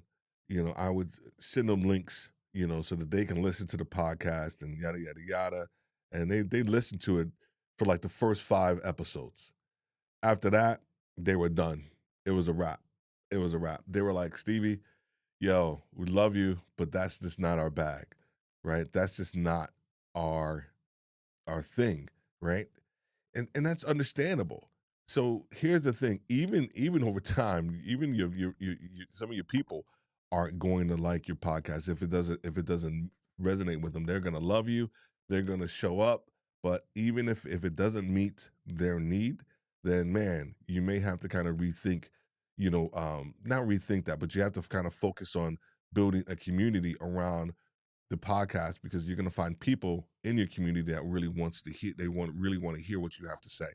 I would send them links, so that they can listen to the podcast and yada yada yada, and they listened to it for like the first 5 episodes. After that, they were done. It was a wrap. It was a wrap. They were like, Stevie, yo, we love you, but that's just not our bag, right? That's just not our our thing, right? And that's understandable. So here's the thing: even over time, even some of your people aren't going to like your podcast if it doesn't resonate with them. They're going to love you. They're going to show up. But even if it doesn't meet their need, then man, you may have to kind of rethink. Not rethink that, but you have to kind of focus on building a community around the podcast because you're going to find people in your community that really wants to hear they want really want to hear what you have to say.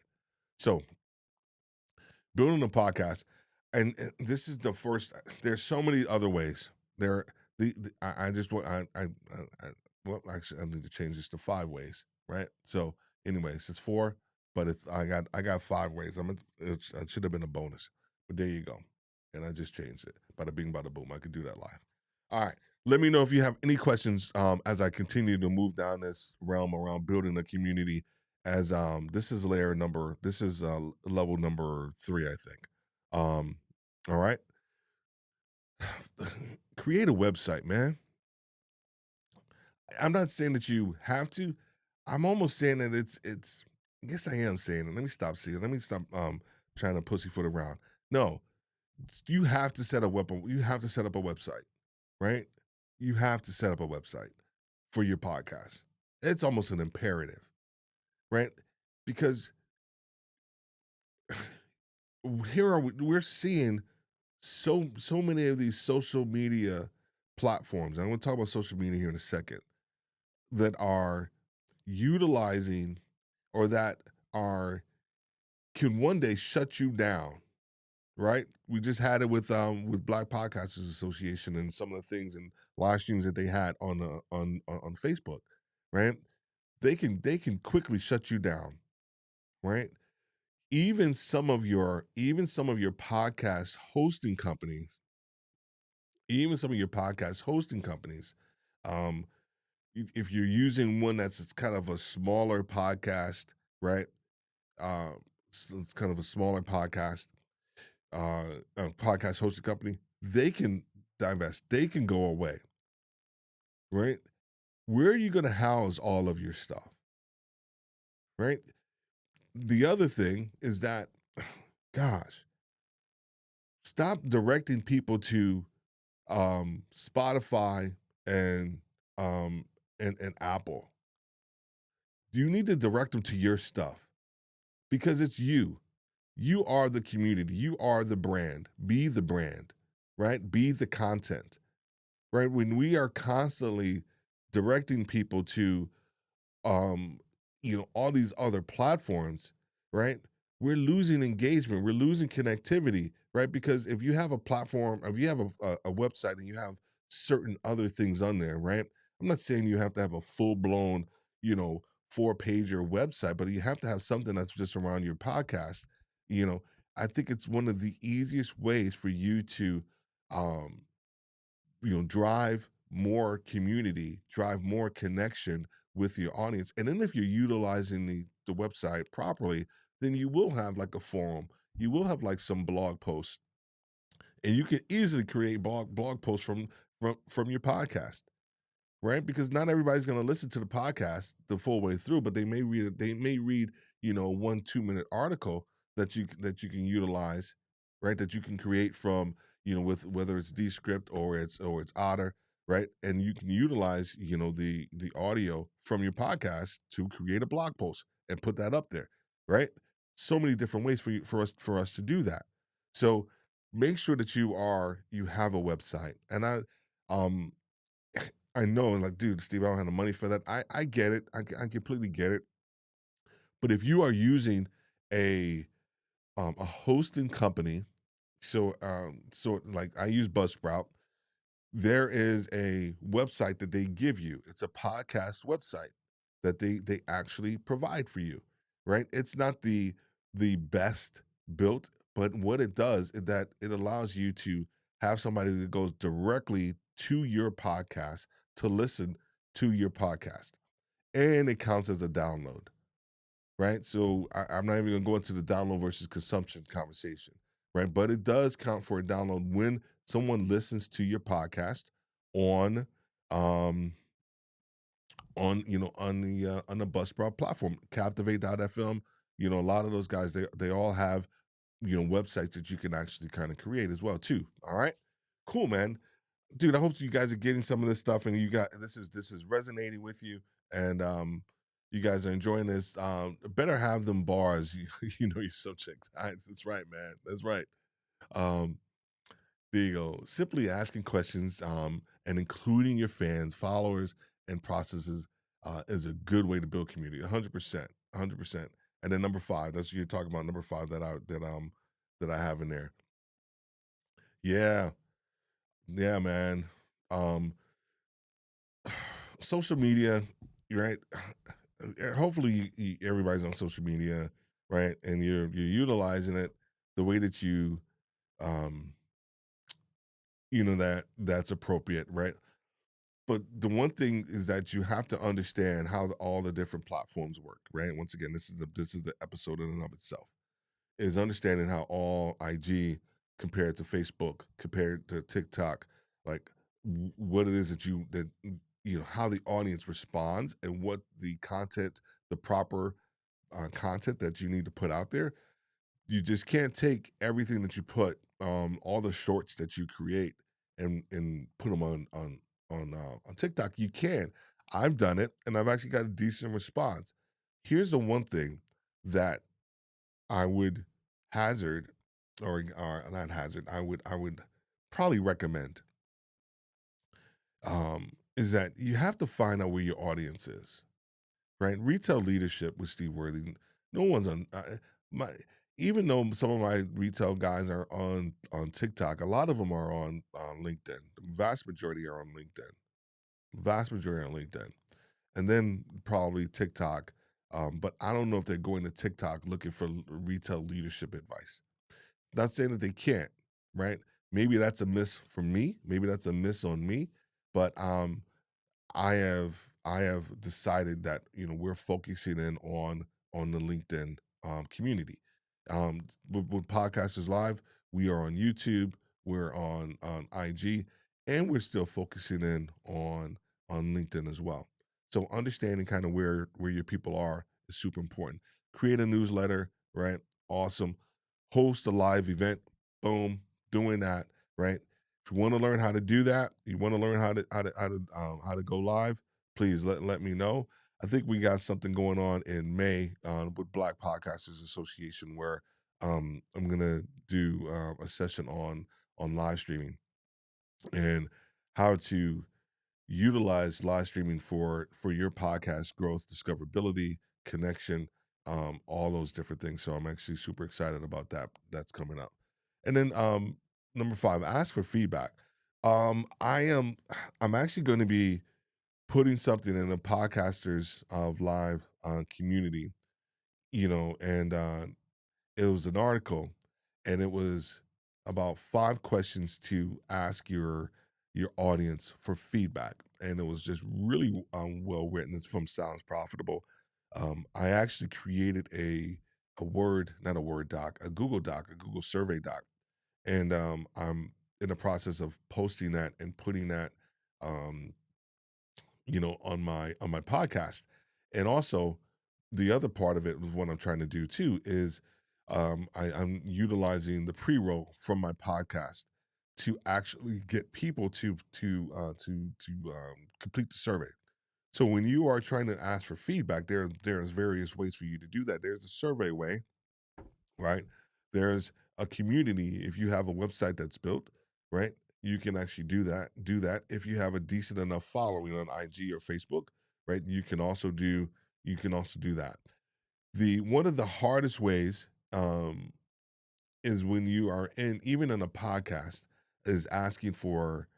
So building a podcast, and this is the first. There's so many other ways. There, I just want I well actually I need to change this to 5 ways, right? So anyways, it's four, but I got 5 ways. It should have been a bonus, but there you go, and I just changed it. Bada bing, bada boom. I could do that live. All right. Let me know if you have any questions as I continue to move down this realm around building a community as this is level number 3, I think. All right. Create a website, man. I'm not saying that you have to. I'm almost saying that it's I guess I am saying it. Let me stop trying to pussyfoot around. No, you have to set a weapon. You have to set up a website, right? You have to set up a website for your podcast. It's almost an imperative, right? Because we're seeing so many of these social media platforms. And I'm going to talk about social media here in a second that are utilizing or that are can one day shut you down, right? We just had it with Black Podcasters Association and some of the things and live streams that they had on Facebook, right? They can quickly shut you down, right? Even some of your podcast hosting companies, even some of your podcast hosting companies, um, if you're using one that's it's kind of a smaller podcast, right? It's kind of a smaller podcast hosting company, they can divest, they can go away, right? Where are you going to house all of your stuff, right? The other thing is that, gosh, stop directing people to Spotify and um and Apple. You need to direct them to your stuff because it's you. You are the community. You are the brand. Be the brand, right? Be the content, right? When we are constantly directing people to um all these other platforms, right, we're losing engagement, we're losing connectivity, right? Because if you have a platform, if you have a website and you have certain other things on there, right, I'm not saying you have to have a full-blown, 4-pager website, but you have to have something that's just around your podcast. you know I think it's one of the easiest ways for you to um drive more community, drive more connection with your audience. And then if you're utilizing the website properly, then you will have like a forum, you will have like some blog posts, and you can easily create blog posts from your podcast, right? Because not everybody's going to listen to the podcast the full way through, but they may read 1 2 minute article that you can utilize, right? That you can create from, with whether it's Descript or it's Otter, right? And you can utilize the audio from your podcast to create a blog post and put that up there, right? So many different ways for us to do that. So make sure that you have a website. And um I know, like, dude, Steve, I don't have the money for that. I get it. I completely get it. But if you are using a hosting company, so like I use Buzzsprout, there is a website that they give you. It's a podcast website that they actually provide for you, right? It's not the best built, but what it does is that it allows you to have somebody that goes directly to your podcast to listen to your podcast, and it counts as a download, right? So I'm not even gonna go into the download versus consumption conversation, right? But it does count for a download when someone listens to your podcast on um on the Buzzsprout platform, Captivate.fm. A lot of those guys, they all have websites that you can actually kind of create as well too. All right, cool, man. Dude, I hope you guys are getting some of this stuff, and this is resonating with you, and you guys are enjoying this. Better have them bars. Your subject. That's right, man. That's right. Um, there you go. Simply asking questions, and including your fans, followers, and processes is a good way to build community. 100%, 100%. And then number five, that's what you're talking about. Number five that I have in there. Yeah, yeah, man. Um, Social media, right? Hopefully, everybody's on social media, right? And you're utilizing it the way that um, that's appropriate, right? But the one thing is that you have to understand how all the different platforms work, right? Once again, this is the episode in and of itself, is understanding how all IG compared to Facebook, compared to TikTok, like what it is that how the audience responds and what the content, the proper content that you need to put out there. You just can't take everything that you put, all the shorts that you create, and put them on TikTok. You can. I've done it, and I've actually got a decent response. Here's the one thing that I would hazard, or not hazard. I would probably recommend, is that you have to find out where your audience is, right? Retail leadership with Steve Worthy. No one's on my. Even though some of my retail guys are on TikTok, a lot of them are on LinkedIn. The vast majority are on LinkedIn. Vast majority are on LinkedIn, and then probably TikTok. But I don't know if they're going to TikTok looking for retail leadership advice. Not saying that they can't, right? Maybe that's a miss for me. Maybe that's a miss on me. But I have decided that we're focusing in on the LinkedIn community. With Podcasters Live, we are on YouTube, we're on IG, and we're still focusing in on LinkedIn as well. So understanding kind of where your people are is super important. Create a newsletter, right? Awesome. Host a live event. Boom, doing that, right? If you want to learn how to do that, you want to learn how to go live, please let me know. I think we got something going on in May with Black Podcasters Association, where I'm gonna do a session on live streaming and how to utilize live streaming for your podcast growth, discoverability, connection, all those different things. So I'm actually super excited about that. That's coming up. And then number five, ask for feedback. I'm actually going to be putting something in the podcasters of live community, and it was an article, and it was about 5 questions to ask your audience for feedback. And it was just really well written. It's from Sounds Profitable. I actually created a Word, not a Word doc, a Google doc, a Google survey doc, and I'm in the process of posting that and putting that um, on my podcast. And also the other part of it was what I'm trying to do too is I'm utilizing the pre-roll from my podcast to actually get people to complete the survey. So when you are trying to ask for feedback, there's various ways for you to do that. There's the survey way, right? There's a community. If you have a website that's built, right, you can actually do that. If you have a decent enough following on IG or Facebook, right, you can also do that. The one of the hardest ways is when you are in even in a podcast is asking for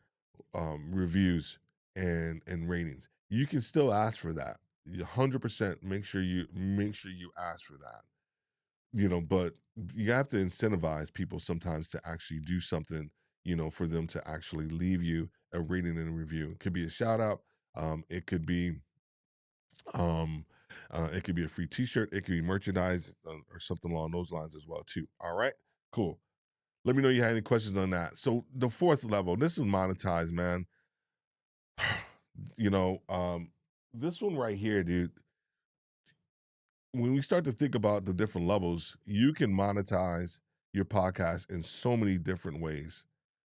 reviews and ratings. You can still ask for that. 100% make sure you ask for that, but you have to incentivize people sometimes to actually do something, for them to actually leave you a rating and a review. It could be a shout out. It could be, um, it could be a free T-shirt. It could be merchandise or something along those lines as well too. All right, cool. Let me know you had any questions on that. So the fourth level, this is monetized, man. you know, um, this one right here, dude. When we start to think about the different levels, you can monetize your podcast in so many different ways.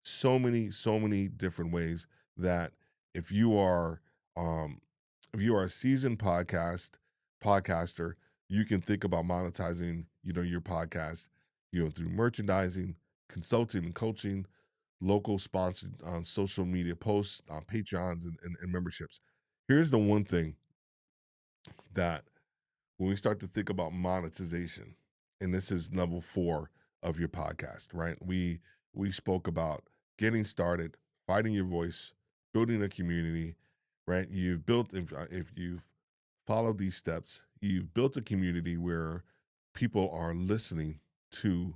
So many different ways that if you are um if you are a seasoned podcaster, you can think about monetizing, your podcast, through merchandising, consulting and coaching, local sponsored on social media posts, Patreons and memberships. Here's the one thing that when we start to think about monetization, and this is level 4 of your podcast, right? We spoke about getting started, finding your voice, building a community, right? If you've followed these steps, you've built a community where people are listening to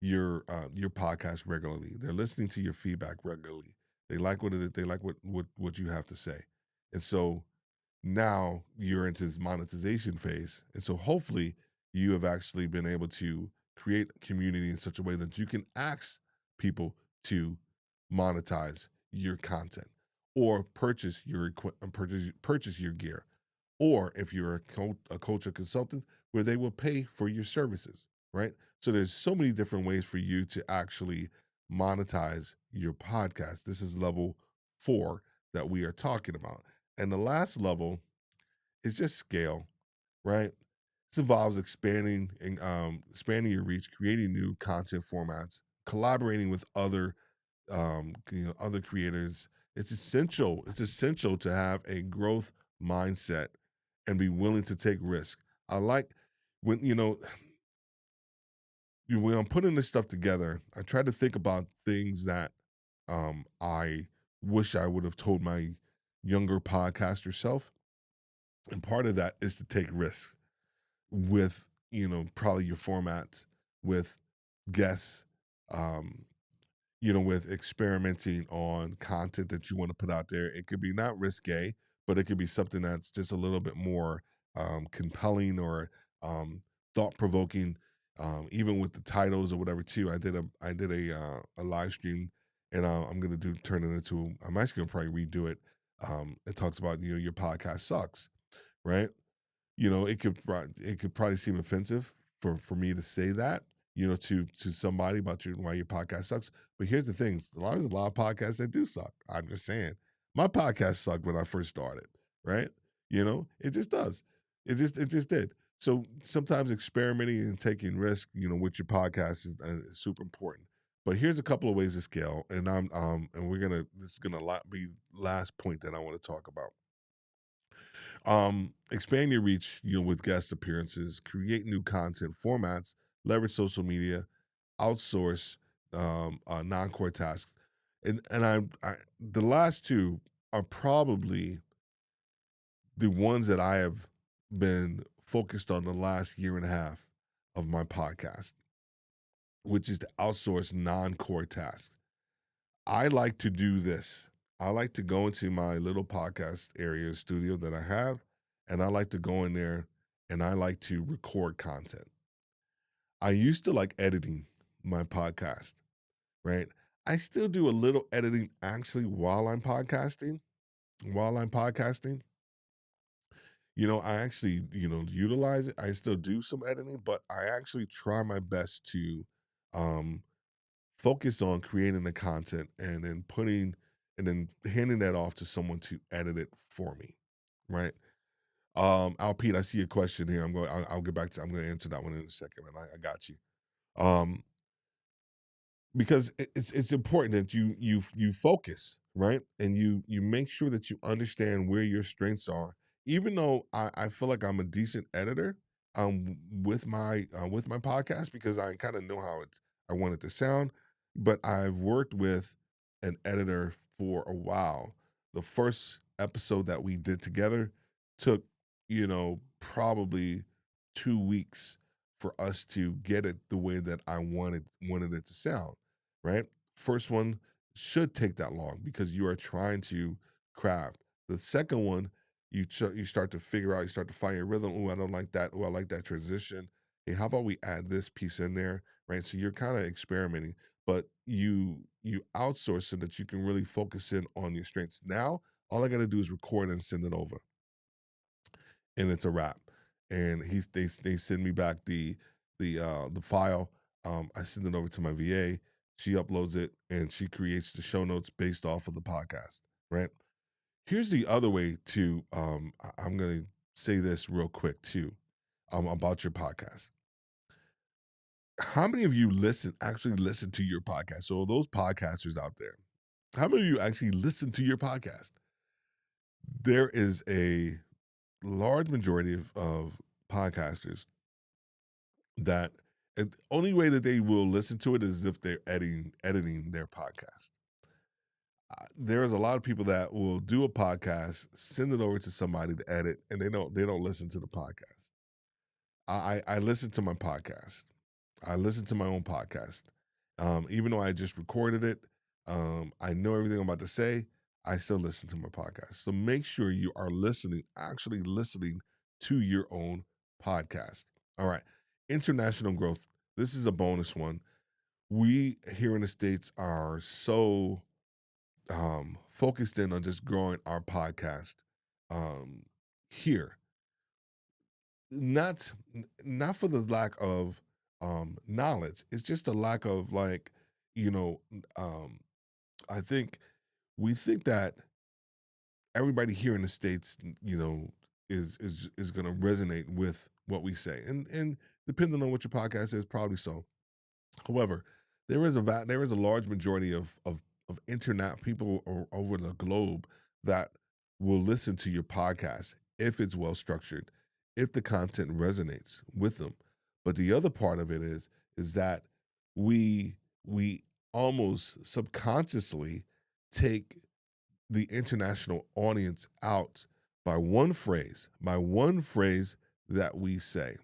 your podcast regularly. They're listening to your feedback regularly. They like what it is. They like what you have to say, and so now you're into this monetization phase. And so hopefully you have actually been able to create a community in such a way that you can ask people to monetize your content or purchase your equipment, purchase your gear. Or if you're a coach or consultant, where they will pay for your services, right? So there's so many different ways for you to actually monetize your podcast. This is level 4 that we are talking about. And the last level is just scale, right? This involves expanding your reach, creating new content formats, collaborating with other creators. It's essential to have a growth mindset and be willing to take risk. I like when when I'm putting this stuff together, I try to think about things that I wish I would have told my younger podcaster self. And part of that is to take risks with, probably your formats, with guests, um, with experimenting on content that you want to put out there. It could be not risque, but it could be something that's just a little bit more compelling or um, thought provoking. Even with the titles or whatever too. I did a live stream, and I'm gonna do turn it into. I'm actually gonna probably redo it. It talks about your podcast sucks, right? It could probably seem offensive for me to say that, to somebody about why your podcast sucks. But here's the thing: there's a lot of podcasts that do suck. I'm just saying, my podcast sucked when I first started, right? It just does. It just did. So sometimes experimenting and taking risk, with your podcast is super important. But here's a couple of ways to scale, and we're gonna this is gonna be last point that I want to talk about. Expand your reach, with guest appearances, create new content formats, leverage social media, outsource non-core tasks. And the last two are probably the ones that I have been focused on the last year and a half of my podcast, which is to outsource non-core tasks. I like to do this. I like to go into my little podcast area studio that I have, and I like to go in there and I like to record content. I used to like editing my podcast, right? I still do a little editing actually while I'm podcasting. While I'm podcasting, I actually, utilize it. I still do some editing, but I actually try my best to um focus on creating the content and then handing that off to someone to edit it for me, right? Al Pete, I see a question here. I'll get back to. I'm going to answer that one in a second, man. I got you. Um, because it's important that you focus, right, and you make sure that you understand where your strengths are. Even though I feel like I'm a decent editor with my podcast, because I kind of know how I want it to sound, but I've worked with an editor for a while. The first episode that we did together took, probably 2 weeks for us to get it the way that I wanted it to sound, right? First one should take that long because you are trying to craft. The second one, you start to figure out, you start to find your rhythm. Oh, I don't like that. Oh, I like that transition. Hey, how about we add this piece in there, right? So you're kind of experimenting, but you outsource so that you can really focus in on your strengths. Now, all I got to do is record and send it over, and it's a wrap. And they send me back the file. I send it over to my VA. She uploads it and she creates the show notes based off of the podcast. Right. Here's the other way to. I'm gonna say this real quick too. About your podcast. How many of you actually listen to your podcast? So those podcasters out there, how many of you actually listen to your podcast? There is a large majority of podcasters that and the only way that they will listen to it is if they're editing their podcast. There's a lot of people that will do a podcast, send it over to somebody to edit, and they don't listen to the podcast. I listen to my podcast. I listen to my own podcast. Even though I just recorded it, I know everything I'm about to say. I still listen to my podcast. So make sure you are listening, actually listening to your own podcast. All right. International growth. This is a bonus one. We here in the States are so focused in on just growing our podcast um, here, not for the lack of knowledge. It's just a lack of like, you know, um, I think we think that everybody here in the states, is going to resonate with what we say, and depending on what your podcast is, probably so. However, there is a large majority of internet people over the globe that will listen to your podcast if it's well structured, if the content resonates with them. But the other part of it is that we almost subconsciously take the international audience out by one phrase that we say,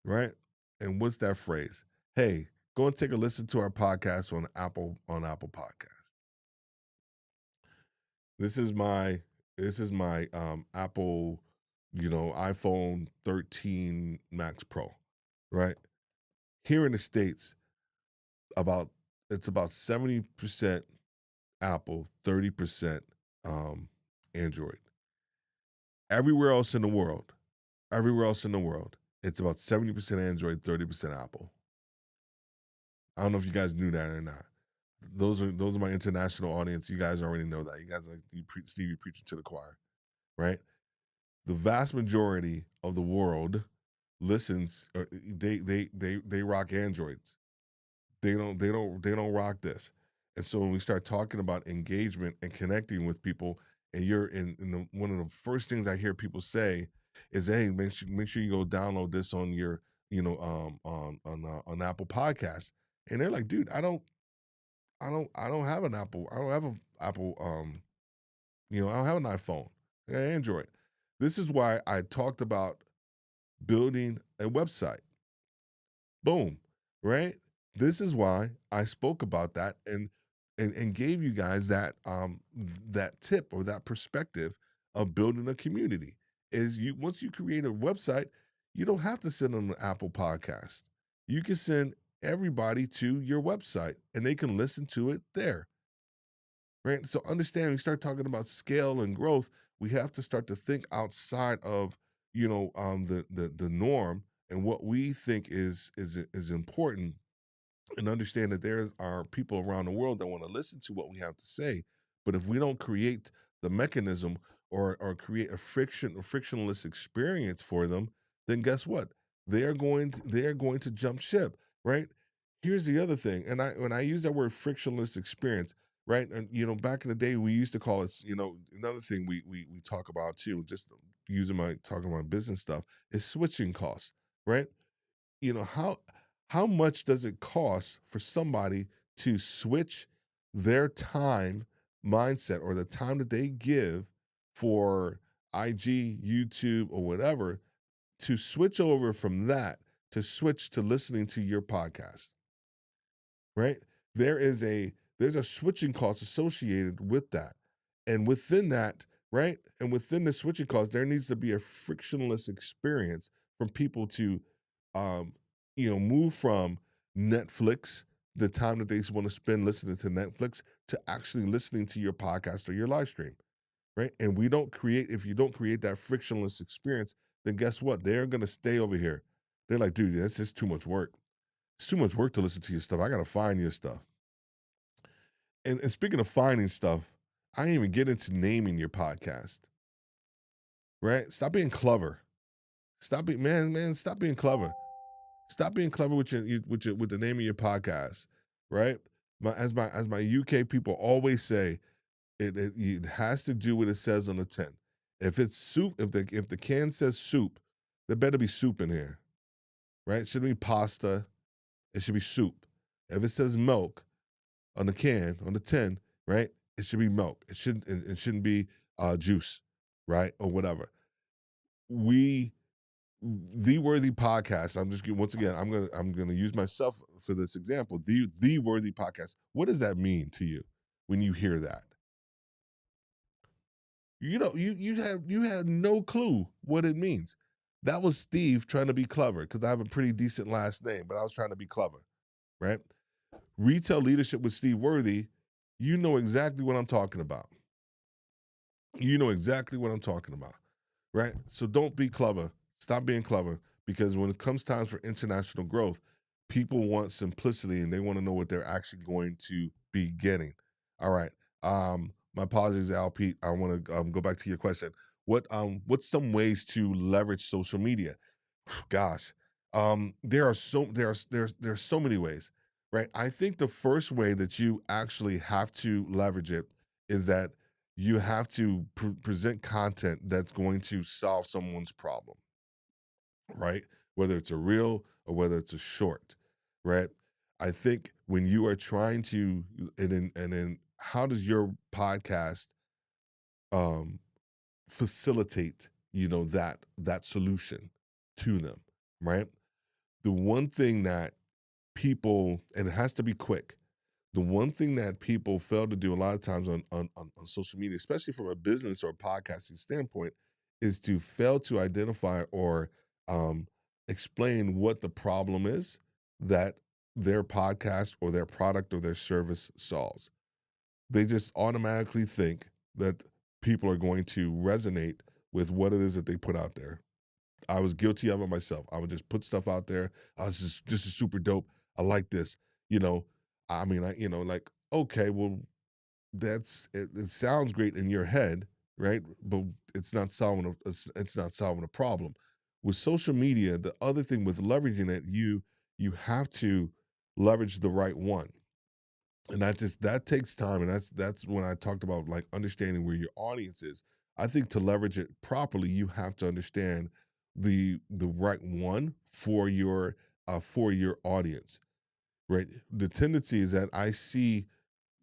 right? And what's that phrase? Hey, go and take a listen to our podcast on Apple Podcast. This is my Apple, iPhone 13 Max Pro, right? Here in the States, about it's about 70% Apple, 30% um Android. Everywhere else in the world, it's about 70% Android, 30% Apple. I don't know if you guys knew that or not. Those are my international audience. You guys already know that. You guys like Stevie preaching to the choir, right? The vast majority of the world listens. They rock Androids. They don't rock this. And so when we start talking about engagement and connecting with people, and you're one of the first things I hear people say is, "Hey, make sure you go download this on your on Apple Podcasts." And they're like, "Dude, I don't have an Apple. I don't have an Apple. I don't have an iPhone. I got Android." This is why I talked about building a website. Boom, right? This is why I spoke about that, and and gave you guys that tip or that perspective of building a community. Is you once you create a website, you don't have to send them an Apple Podcast. You can send everybody to your website and they can listen to it there. Right. So understand, we start talking about scale and growth, we have to start to think outside of, the norm and what we think is important, and understand that there are people around the world that want to listen to what we have to say. But if we don't create the mechanism, or create a frictionless experience for them, then guess what? They are going to jump ship, right? Here's the other thing, and when I use that word frictionless experience, right? And back in the day, we used to call it, another thing we talk about too, just using my talking about business stuff, is switching costs, right? How much does it cost for somebody to switch their time mindset, or the time that they give for IG, YouTube, or whatever, to switch over from that to switch to listening to your podcast? Right? There is there's a switching cost associated with that. And within that, right? And within the switching cost, there needs to be a frictionless experience from people to um, move from Netflix, the time that they want to spend listening to Netflix, to actually listening to your podcast or your live stream. Right. And if you don't create that frictionless experience, then guess what? They're gonna stay over here. They're like, dude, that's just too much work. It's too much work to listen to your stuff. I gotta find your stuff. And speaking of finding stuff, I didn't even get into naming your podcast. Right? Stop being clever. Stop being man. Stop being clever. Stop being clever with with the name of your podcast. Right? As my UK people always say, it has to do what it says on the tin. If it's soup, if the can says soup, there better be soup in here. Right? It shouldn't be pasta. It should be soup. If it says milk, on the can, on the tin, right? It should be milk. It shouldn't be juice, right? Or whatever. We the worthy podcast. Once again, I'm gonna use myself for this example. The worthy podcast. What does that mean to you when you hear that? You have no clue what it means. That was Steve trying to be clever, because I have a pretty decent last name, but I was trying to be clever, right? Retail leadership with Steve Worthy, you know exactly what I'm talking about. You know exactly what I'm talking about, right? So don't be clever. Stop being clever, because when it comes times for international growth, people want simplicity and they want to know what they're actually going to be getting. All right. My apologies, Al Pete. I want to go back to your question. What's some ways to leverage social media? Gosh, there's so many ways, right? I think the first way that you actually have to leverage it is that you have to present content that's going to solve someone's problem, right? Whether it's a reel or whether it's a short, right? I think when you are trying to, and then how does your podcast um facilitate, that solution to them, right? The one thing that people, and it has to be quick, the one thing that people fail to do a lot of times on social media, especially from a business or a podcasting standpoint, is to fail to identify or um, explain what the problem is that their podcast or their product or their service solves. They just automatically think that people are going to resonate with what it is that they put out there. I was guilty of it myself. I would just put stuff out there. I was just, this is super dope. I like this. You know, I mean, like, okay, well, it sounds great in your head, right? But it's not solving a problem. With social media, the other thing with leveraging it, you have to leverage the right one. And that takes time. And that's when I talked about like understanding where your audience is. I think to leverage it properly, you have to understand the right one for your audience, right? The tendency is that I see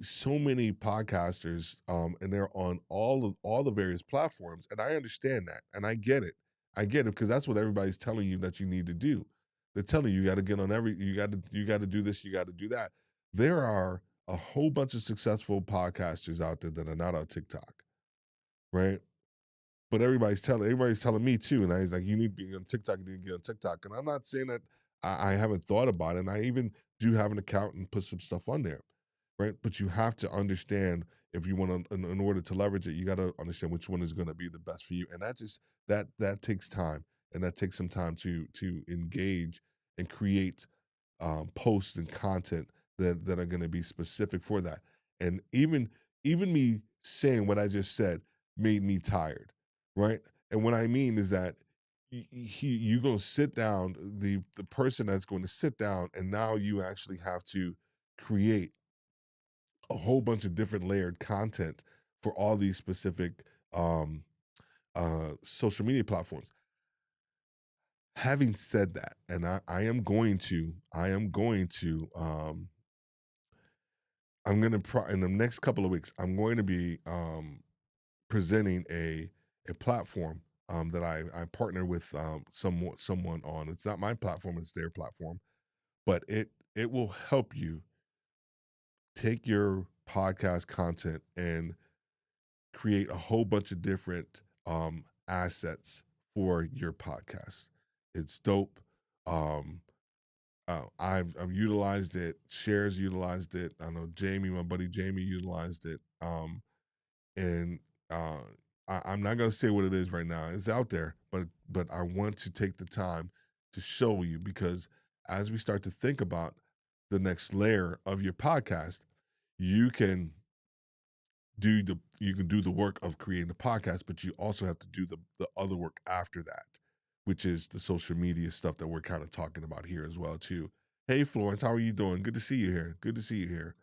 so many podcasters, and they're on all the various platforms, and I understand that, and I get it, because that's what everybody's telling you that you need to do. They're telling you, you got to get on you got to do this, you got to do that. There are a whole bunch of successful podcasters out there that are not on TikTok, right? But everybody's telling me too, and I was like, you need to be on TikTok, you need to get on TikTok. And I'm not saying that I haven't thought about it. And I even do have an account and put some stuff on there, right? But you have to understand if you want to, in order to leverage it, you got to understand which one is going to be the best for you. And that takes time, and that takes some time to engage and create posts and content that are going to be specific for that. And even me saying what I just said made me tired, right? And what I mean is that you go sit down, the person that's going to sit down, and now you actually have to create a whole bunch of different layered content for all these specific um social media platforms. Having said that, and I am going to I'm gonna in the next couple of weeks, I'm going to be presenting a platform that I partner with someone on. It's not my platform; it's their platform, but it will help you take your podcast content and create a whole bunch of different assets for your podcast. It's dope. Um, I've utilized it. Shares utilized it. I know Jamie, my buddy Jamie, utilized it. And uh, I'm not gonna say what it is right now. It's out there, but I want to take the time to show you, because as we start to think about the next layer of your podcast, you can you can do the work of creating the podcast, but you also have to do the other work after that, which is the social media stuff that we're kind of talking about here as well too. Hey Florence, how are you doing? Good to see you here. Good to see you here.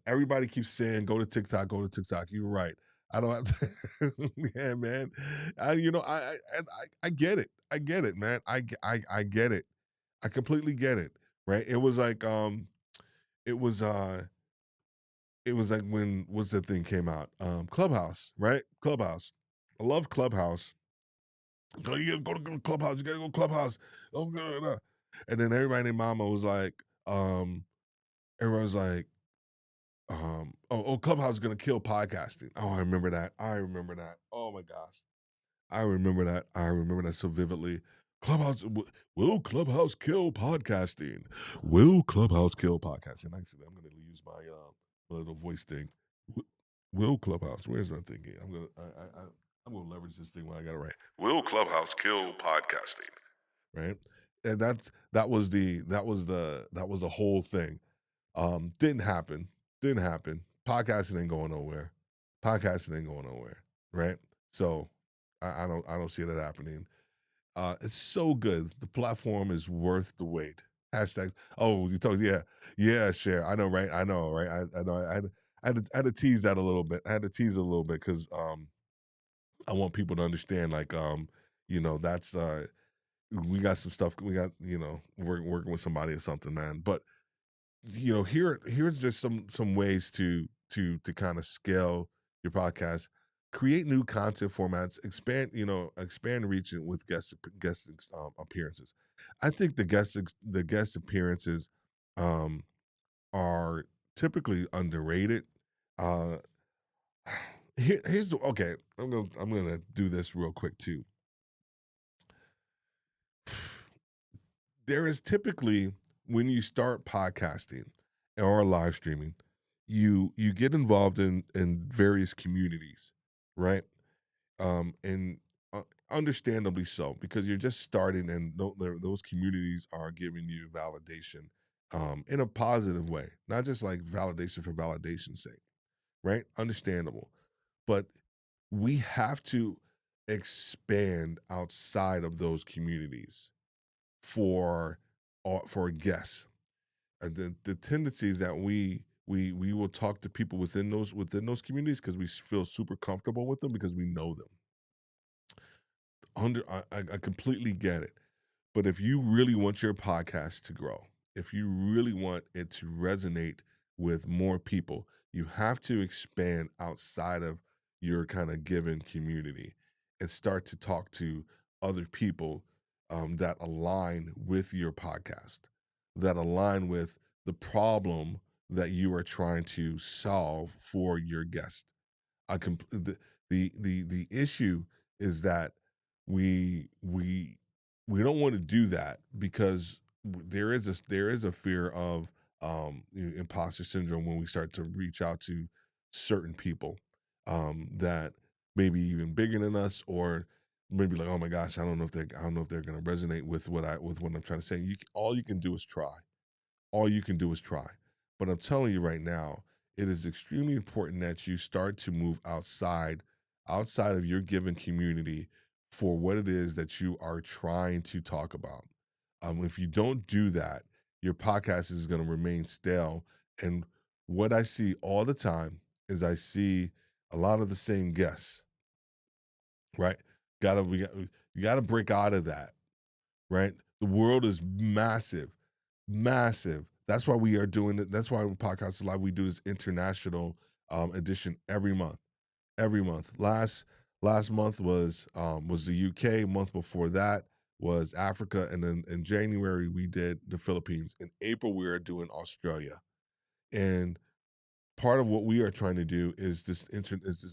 Everybody keeps saying go to TikTok, go to TikTok. You're right. I don't have to, yeah, man. I get it. I get it, man. I get it. I completely get it. Right. It was it was like when what's that thing came out? Clubhouse, right? Clubhouse. I love Clubhouse. Go, you gotta go to Clubhouse. You gotta go to Clubhouse. Oh, and then everybody and mama was like, everyone's like, Clubhouse is gonna kill podcasting. Oh, I remember that. I remember that. Oh my gosh, I remember that. I remember that so vividly. Clubhouse will Clubhouse kill podcasting? Will Clubhouse kill podcasting? Actually, I'm gonna use my little voice thing. Will Clubhouse? Where's my thinking? I'm gonna leverage this thing when I got it right. Will Clubhouse kill podcasting? Right, and that was the whole thing. Didn't happen. Didn't happen. Podcasting ain't going nowhere. Podcasting ain't going nowhere. Right. So I don't see that happening. It's so good. The platform is worth the wait. Hashtag. Oh, you told yeah, share. I know, right? I know, right? I know. I had to tease that a little bit. I had to tease it a little bit because I want people to understand, like that's we got some stuff. We got we're working with somebody or something, man. But here's just some ways to kind of scale your podcast, create new content formats, expand reach it with guest appearances. I think the guest appearances um are typically underrated. uh here's the okay, I'm gonna do this real quick too. There is typically, when you start podcasting or live streaming, you get involved in various communities, right? And understandably so, because you're just starting, and those communities are giving you validation in a positive way, not just like validation for validation's sake, right? Understandable. But we have to expand outside of those communities for for guests. And the tendencies that we will talk to people within those communities because we feel super comfortable with them because we know them. I completely get it. But if you really want your podcast to grow, if you really want it to resonate with more people, you have to expand outside of your kind of given community and start to talk to other people that align with your podcast, that align with the problem that you are trying to solve for your guest. I can the issue is that we we we don't want to do that because there is a fear of imposter syndrome when we start to reach out to certain people that maybe even bigger than us, or maybe like, oh my gosh, I don't know if they're going to resonate with what I'm trying to say. All you can do is try. All you can do is try. But I'm telling you right now, it is extremely important that you start to move outside of your given community for what it is that you are trying to talk about. If you don't do that, your podcast is going to remain stale. And what I see all the time is I see a lot of the same guests, right? You gotta break out of that, right? The world is massive, massive. That's why we are doing it. That's why Podcast Live, we do this international edition every month. Every month. Last month was the UK. Month before that was Africa, and then in January we did the Philippines. In April we are doing Australia. And part of what we are trying to do is this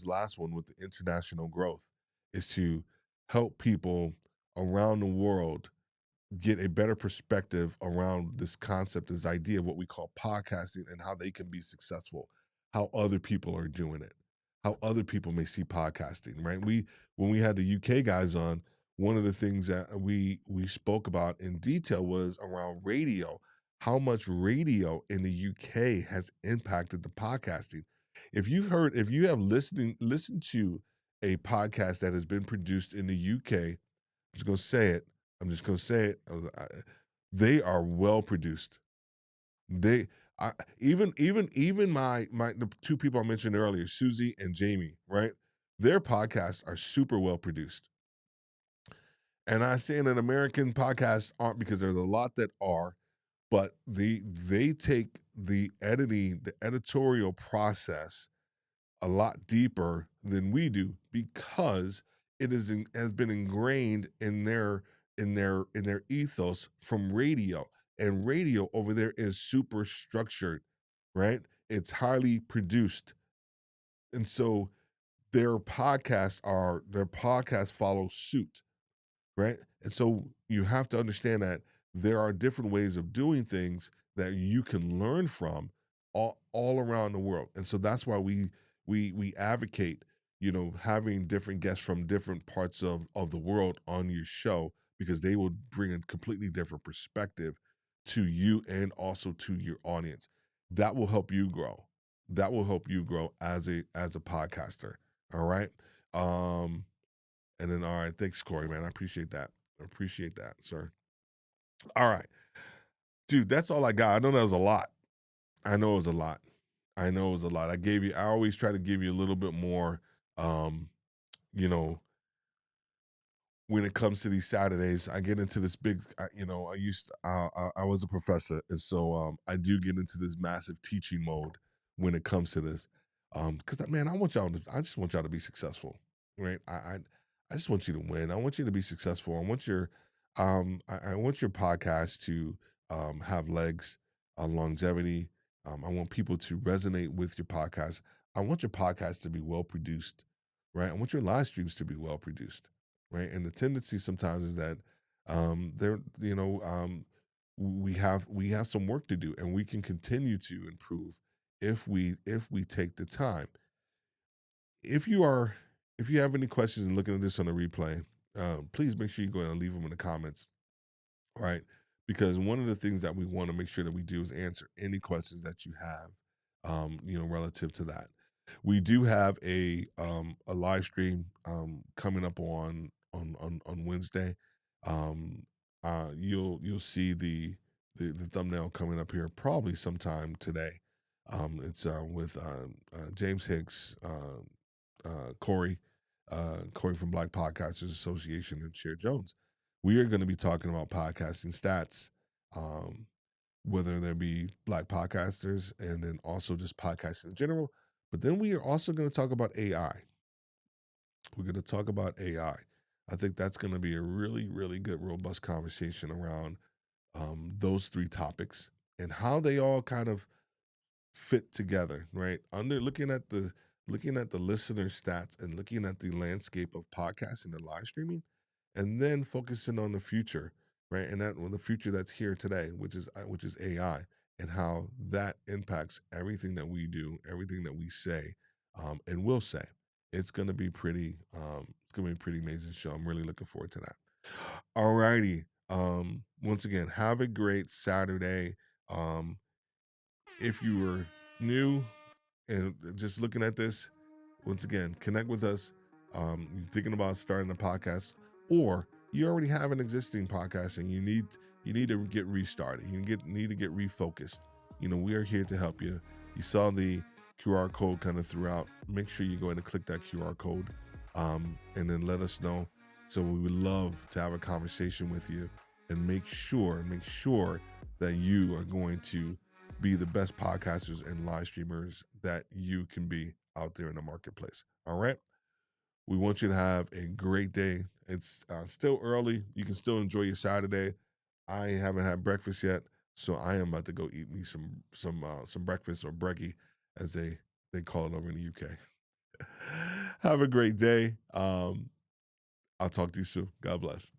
last one with the international growth is to help people around the world get a better perspective around this concept, this idea of what we call podcasting and how they can be successful, how other people are doing it, how other people may see podcasting, right? When we had the UK guys on, one of the things that we spoke about in detail was around radio, how much radio in the UK has impacted the podcasting. If you have listened to a podcast that has been produced in the UK, just gonna say it. I'm just gonna say it. They are well produced. They, I, even my the two people I mentioned earlier, Susie and Jamie, right? Their podcasts are super well produced. And I say that American podcasts aren't, because there's a lot that are, but they take the editing, the editorial process a lot deeper than we do, because has been ingrained in their ethos from radio. And radio over there is super structured, right? It's highly produced. And so their podcasts follow suit, right? And so you have to understand that there are different ways of doing things that you can learn from all around the world. And so that's why we advocate, having different guests from different parts of the world on your show, because they will bring a completely different perspective to you and also to your audience. That will help you grow. That will help you grow as a podcaster. All right. Um and then, all right, thanks, Corey, man. I appreciate that. I appreciate that, sir. All right, dude, that's all I got. I know that was a lot. I know it was a lot. I know it was a lot. I always try to give you a little bit more, um, you know, when it comes to these Saturdays. I get into this big, I was a professor, and so I do get into this massive teaching mode when it comes to this. Because man, I just want y'all to be successful, right? I just want you to win. I want you to be successful. I want your podcast to have legs, longevity. I want people to resonate with your podcast. I want your podcast to be well produced, right? I want your live streams to be well produced, right? And the tendency sometimes is that there, we have some work to do, and we can continue to improve if we take the time. If you are if you have any questions and looking at this on a replay, please make sure you go and leave them in the comments, right? Because one of the things that we want to make sure that we do is answer any questions that you have, relative to that. We do have a live stream coming up on Wednesday. Um, you'll see the thumbnail coming up here probably sometime today. It's with James Hicks, Corey from Black Podcasters Association, and Cher Jones. We are going to be talking about podcasting stats, um, whether there be Black podcasters, and then also just podcasting in general. But then we are also going to talk about AI. We're going to talk about AI. I think that's going to be a really, really good, robust conversation around those three topics and how they all kind of fit together, right? Under looking at the listener stats and looking at the landscape of podcasting and live streaming, and then focusing on the future, right? And that well, the future that's here today, which is AI, and how that impacts everything that we do, everything that we say, and will say. It's gonna be pretty. It's gonna be a pretty amazing show. I'm really looking forward to that. All righty. Once again, have a great Saturday. Um, if you were new and just looking at this, once again, connect with us. You're thinking about starting a podcast, or you already have an existing podcast and you need to get restarted. Need to get refocused. You know, we are here to help you. You saw the QR code kind of throughout. Make sure you go ahead and click that QR code, and then let us know. So we would love to have a conversation with you and make sure that you are going to be the best podcasters and live streamers that you can be out there in the marketplace. All right. We want you to have a great day. It's still early. You can still enjoy your Saturday. I haven't had breakfast yet, so I am about to go eat me some breakfast, or brekkie, as they call it over in the UK. Have a great day. I'll talk to you soon. God bless.